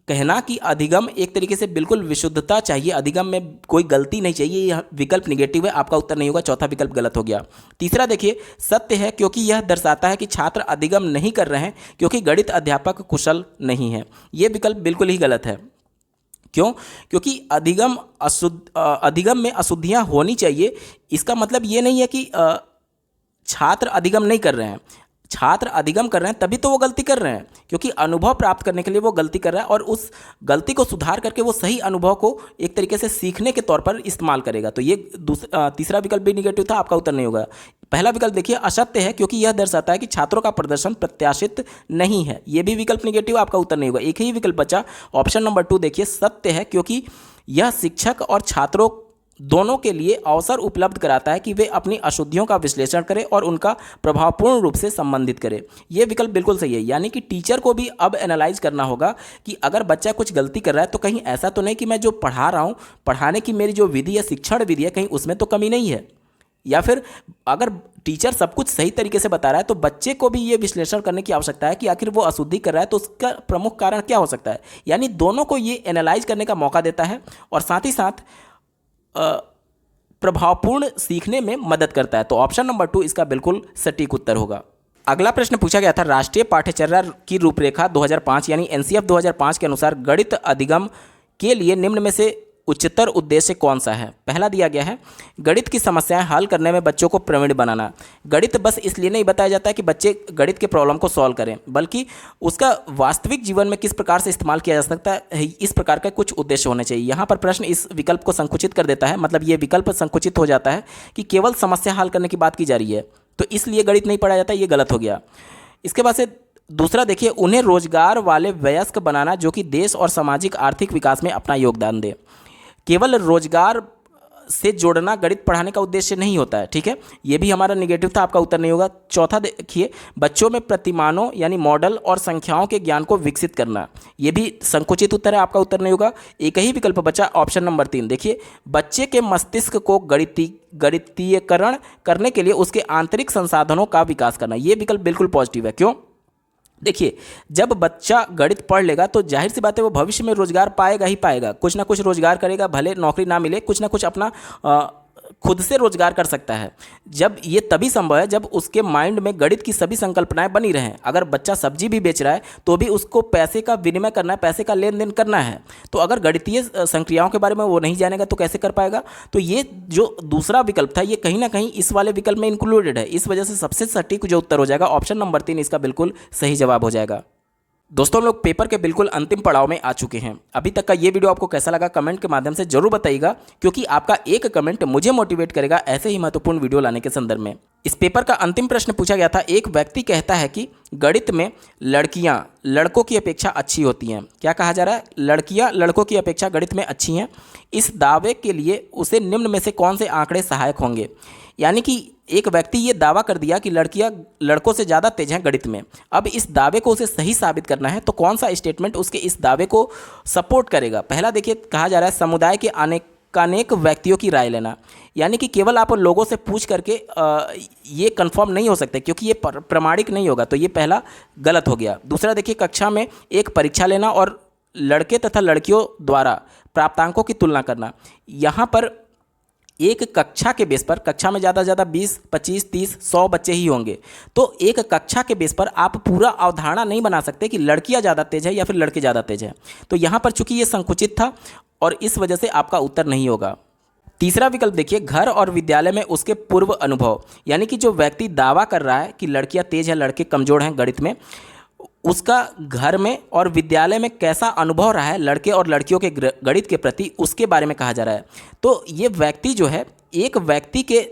कहना कि अधिगम एक तरीके से बिल्कुल विशुद्धता चाहिए, अधिगम में कोई गलती नहीं चाहिए, यह विकल्प निगेटिव है, आपका उत्तर नहीं होगा। चौथा विकल्प गलत हो गया। तीसरा देखिए, सत्य है क्योंकि यह दर्शाता है कि छात्र अधिगम नहीं कर रहे हैं क्योंकि गणित अध्यापक कुशल नहीं है। यह विकल्प बिल्कुल ही गलत है। क्यों? क्योंकि अधिगम में अशुद्धियाँ होनी चाहिए। इसका मतलब ये नहीं है कि छात्र अधिगम नहीं कर रहे हैं। छात्र अधिगम कर रहे हैं तभी तो वो गलती कर रहे हैं, क्योंकि अनुभव प्राप्त करने के लिए वो गलती कर रहा है और उस गलती को सुधार करके वो सही अनुभव को एक तरीके से सीखने के तौर पर इस्तेमाल करेगा। तो ये तीसरा विकल्प भी निगेटिव था, आपका उत्तर नहीं होगा। पहला विकल्प देखिए, असत्य है क्योंकि यह दर्शाता है कि छात्रों का प्रदर्शन प्रत्याशित नहीं है। ये भी विकल्प निगेटिव, आपका उत्तर नहीं होगा। एक ही विकल्प बचा, ऑप्शन नंबर 2 देखिए, सत्य है क्योंकि यह शिक्षक और छात्रों दोनों के लिए अवसर उपलब्ध कराता है कि वे अपनी अशुद्धियों का विश्लेषण करें और उनका प्रभावपूर्ण रूप से संबंधित करें। यह विकल्प बिल्कुल सही है। यानी कि टीचर को भी अब एनालाइज करना होगा कि अगर बच्चा कुछ गलती कर रहा है तो कहीं ऐसा तो नहीं कि मैं जो पढ़ा रहा हूँ, पढ़ाने की मेरी जो विधि है, शिक्षण विधि है, कहीं उसमें तो कमी नहीं है। या फिर अगर टीचर सब कुछ सही तरीके से बता रहा है तो बच्चे को भी ये विश्लेषण करने की आवश्यकता है कि आखिर वो अशुद्धि कर रहा है तो उसका प्रमुख कारण क्या हो सकता है। यानी दोनों को ये एनालाइज करने का मौका देता है और साथ ही साथ प्रभावपूर्ण सीखने में मदद करता है। तो ऑप्शन नंबर 2 इसका बिल्कुल सटीक उत्तर होगा। अगला प्रश्न पूछा गया था, राष्ट्रीय पाठ्यचर्या की रूपरेखा 2005 यानी एनसीएफ 2005 के अनुसार गणित अधिगम के लिए निम्न में से उच्चतर उद्देश्य कौन सा है। पहला दिया गया है गणित की समस्याएं हल करने में बच्चों को प्रवीण बनाना। गणित बस इसलिए नहीं बताया जाता है कि बच्चे गणित के प्रॉब्लम को सॉल्व करें, बल्कि उसका वास्तविक जीवन में किस प्रकार से इस्तेमाल किया जा सकता है, इस प्रकार का कुछ उद्देश्य होने चाहिए। यहाँ पर प्रश्न इस विकल्प को संकुचित कर देता है, मतलब ये विकल्प संकुचित हो जाता है कि केवल समस्या हल करने की बात की जा रही है तो इसलिए गणित नहीं पढ़ाया जाता, ये गलत हो गया। इसके बाद से दूसरा देखिए, उन्हें रोजगार वाले वयस्क बनाना जो कि देश और सामाजिक आर्थिक विकास में अपना योगदान दे। केवल रोजगार से जोड़ना गणित पढ़ाने का उद्देश्य नहीं होता है, ठीक है, ये भी हमारा निगेटिव था, आपका उत्तर नहीं होगा। चौथा देखिए, बच्चों में प्रतिमानों यानी मॉडल और संख्याओं के ज्ञान को विकसित करना, ये भी संकुचित उत्तर है, आपका उत्तर नहीं होगा। एक ही विकल्प बचा ऑप्शन नंबर 3। देखिए, बच्चे के मस्तिष्क को गणितीयकरण करने के लिए उसके आंतरिक संसाधनों का विकास करना, ये विकल्प बिल्कुल पॉजिटिव है। क्यों? देखिए, जब बच्चा गणित पढ़ लेगा तो जाहिर सी बात है वो भविष्य में रोजगार पाएगा ही पाएगा, कुछ ना कुछ रोजगार करेगा, भले नौकरी ना मिले, कुछ ना कुछ अपना खुद से रोजगार कर सकता है। जब ये तभी संभव है जब उसके माइंड में गणित की सभी संकल्पनाएं बनी रहें। अगर बच्चा सब्जी भी बेच रहा है तो भी उसको पैसे का विनिमय करना है, पैसे का लेन देन करना है, तो अगर गणितीय संक्रियाओं के बारे में वो नहीं जानेगा तो कैसे कर पाएगा। तो ये जो दूसरा विकल्प था ये कहीं ना कहीं इस वाले विकल्प में इंक्लूडेड है, इस वजह से सबसे सटीक जो उत्तर हो जाएगा ऑप्शन नंबर 3 इसका बिल्कुल सही जवाब हो जाएगा। दोस्तों, हम लोग पेपर के बिल्कुल अंतिम पड़ाव में आ चुके हैं। अभी तक का ये वीडियो आपको कैसा लगा कमेंट के माध्यम से जरूर बताइएगा, क्योंकि आपका एक कमेंट मुझे मोटिवेट करेगा ऐसे ही महत्वपूर्ण वीडियो लाने के संदर्भ में। इस पेपर का अंतिम प्रश्न पूछा गया था, एक व्यक्ति कहता है कि गणित में लड़कियां लड़कों की अपेक्षा अच्छी होती हैं। क्या कहा जा रहा है? लड़कियां लड़कों की अपेक्षा गणित में अच्छी हैं। इस दावे के लिए उसे निम्न में से कौन से आंकड़े सहायक होंगे। यानी कि एक व्यक्ति ये दावा कर दिया कि लड़कियां लड़कों से ज़्यादा तेज हैं गणित में। अब इस दावे को उसे सही साबित करना है, तो कौन सा स्टेटमेंट उसके इस दावे को सपोर्ट करेगा। पहला देखिए, कहा जा रहा है समुदाय के अनेक व्यक्तियों की राय लेना, यानी कि केवल आप लोगों से पूछ करके ये कंफर्म नहीं हो सकते, क्योंकि ये प्रमाणिक नहीं होगा, तो ये पहला गलत हो गया। दूसरा देखिए, कक्षा में एक परीक्षा लेना और लड़के तथा लड़कियों द्वारा प्राप्तांकों की तुलना करना। यहाँ पर एक कक्षा के बेस पर, कक्षा में ज़्यादा से ज़्यादा 20, 25, 30, 100 बच्चे ही होंगे, तो एक कक्षा के बेस पर आप पूरा अवधारणा नहीं बना सकते कि लड़कियां ज़्यादा तेज है या फिर लड़के ज़्यादा तेज है। तो यहाँ पर चूंकि ये संकुचित था और इस वजह से आपका उत्तर नहीं होगा। तीसरा विकल्प देखिए, घर और विद्यालय में उसके पूर्व अनुभव, यानी कि जो व्यक्ति दावा कर रहा है कि लड़कियां तेज है लड़के कमज़ोर हैं गणित में, उसका घर में और विद्यालय में कैसा अनुभव रहा है लड़के और लड़कियों के गणित के प्रति, उसके बारे में कहा जा रहा है। तो ये व्यक्ति जो है, एक व्यक्ति के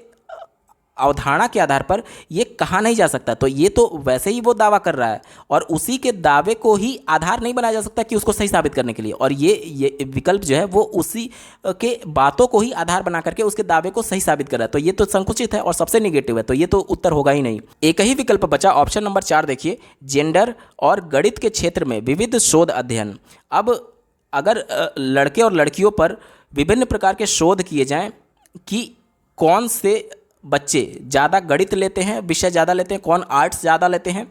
अवधारणा के आधार पर ये कहा नहीं जा सकता, तो ये तो वैसे ही वो दावा कर रहा है और उसी के दावे को ही आधार नहीं बनाया जा सकता कि उसको सही साबित करने के लिए, और ये विकल्प जो है वो उसी के बातों को ही आधार बना करके उसके दावे को सही साबित कर रहा है। तो ये तो संकुचित है और सबसे निगेटिव है, तो ये तो उत्तर होगा ही नहीं। एक ही विकल्प बचा ऑप्शन नंबर 4। देखिए, जेंडर और गणित के क्षेत्र में विविध शोध अध्ययन। अब अगर लड़के और लड़कियों पर विभिन्न प्रकार के शोध किए जाएं कि कौन से बच्चे ज़्यादा गणित लेते हैं, विषय ज़्यादा लेते हैं, कौन आर्ट्स ज़्यादा लेते हैं,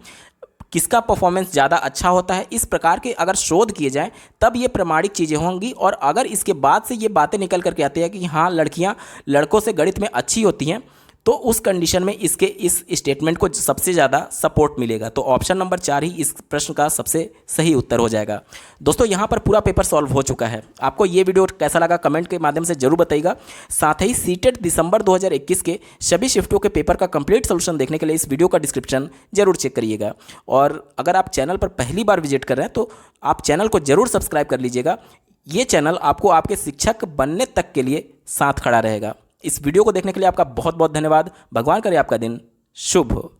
किसका परफॉर्मेंस ज़्यादा अच्छा होता है, इस प्रकार के अगर शोध किए जाएं तब ये प्रमाणिक चीज़ें होंगी। और अगर इसके बाद से ये बातें निकल करके आती है कि हाँ लड़कियां लड़कों से गणित में अच्छी होती हैं, तो उस कंडीशन में इसके इस स्टेटमेंट को सबसे ज़्यादा सपोर्ट मिलेगा। तो ऑप्शन नंबर 4 ही इस प्रश्न का सबसे सही उत्तर हो जाएगा। दोस्तों, यहाँ पर पूरा पेपर सॉल्व हो चुका है। आपको ये वीडियो कैसा लगा कमेंट के माध्यम से जरूर बताइएगा। साथ ही सीटेट दिसंबर 2021 के सभी शिफ्टों के पेपर का कंप्लीट सोल्यूशन देखने के लिए इस वीडियो का डिस्क्रिप्शन जरूर चेक करिएगा। और अगर आप चैनल पर पहली बार विजिट कर रहे हैं तो आप चैनल को जरूर सब्सक्राइब कर लीजिएगा। ये चैनल आपको आपके शिक्षक बनने तक के लिए साथ खड़ा रहेगा। इस वीडियो को देखने के लिए आपका बहुत बहुत धन्यवाद। भगवान करे आपका दिन शुभ हो।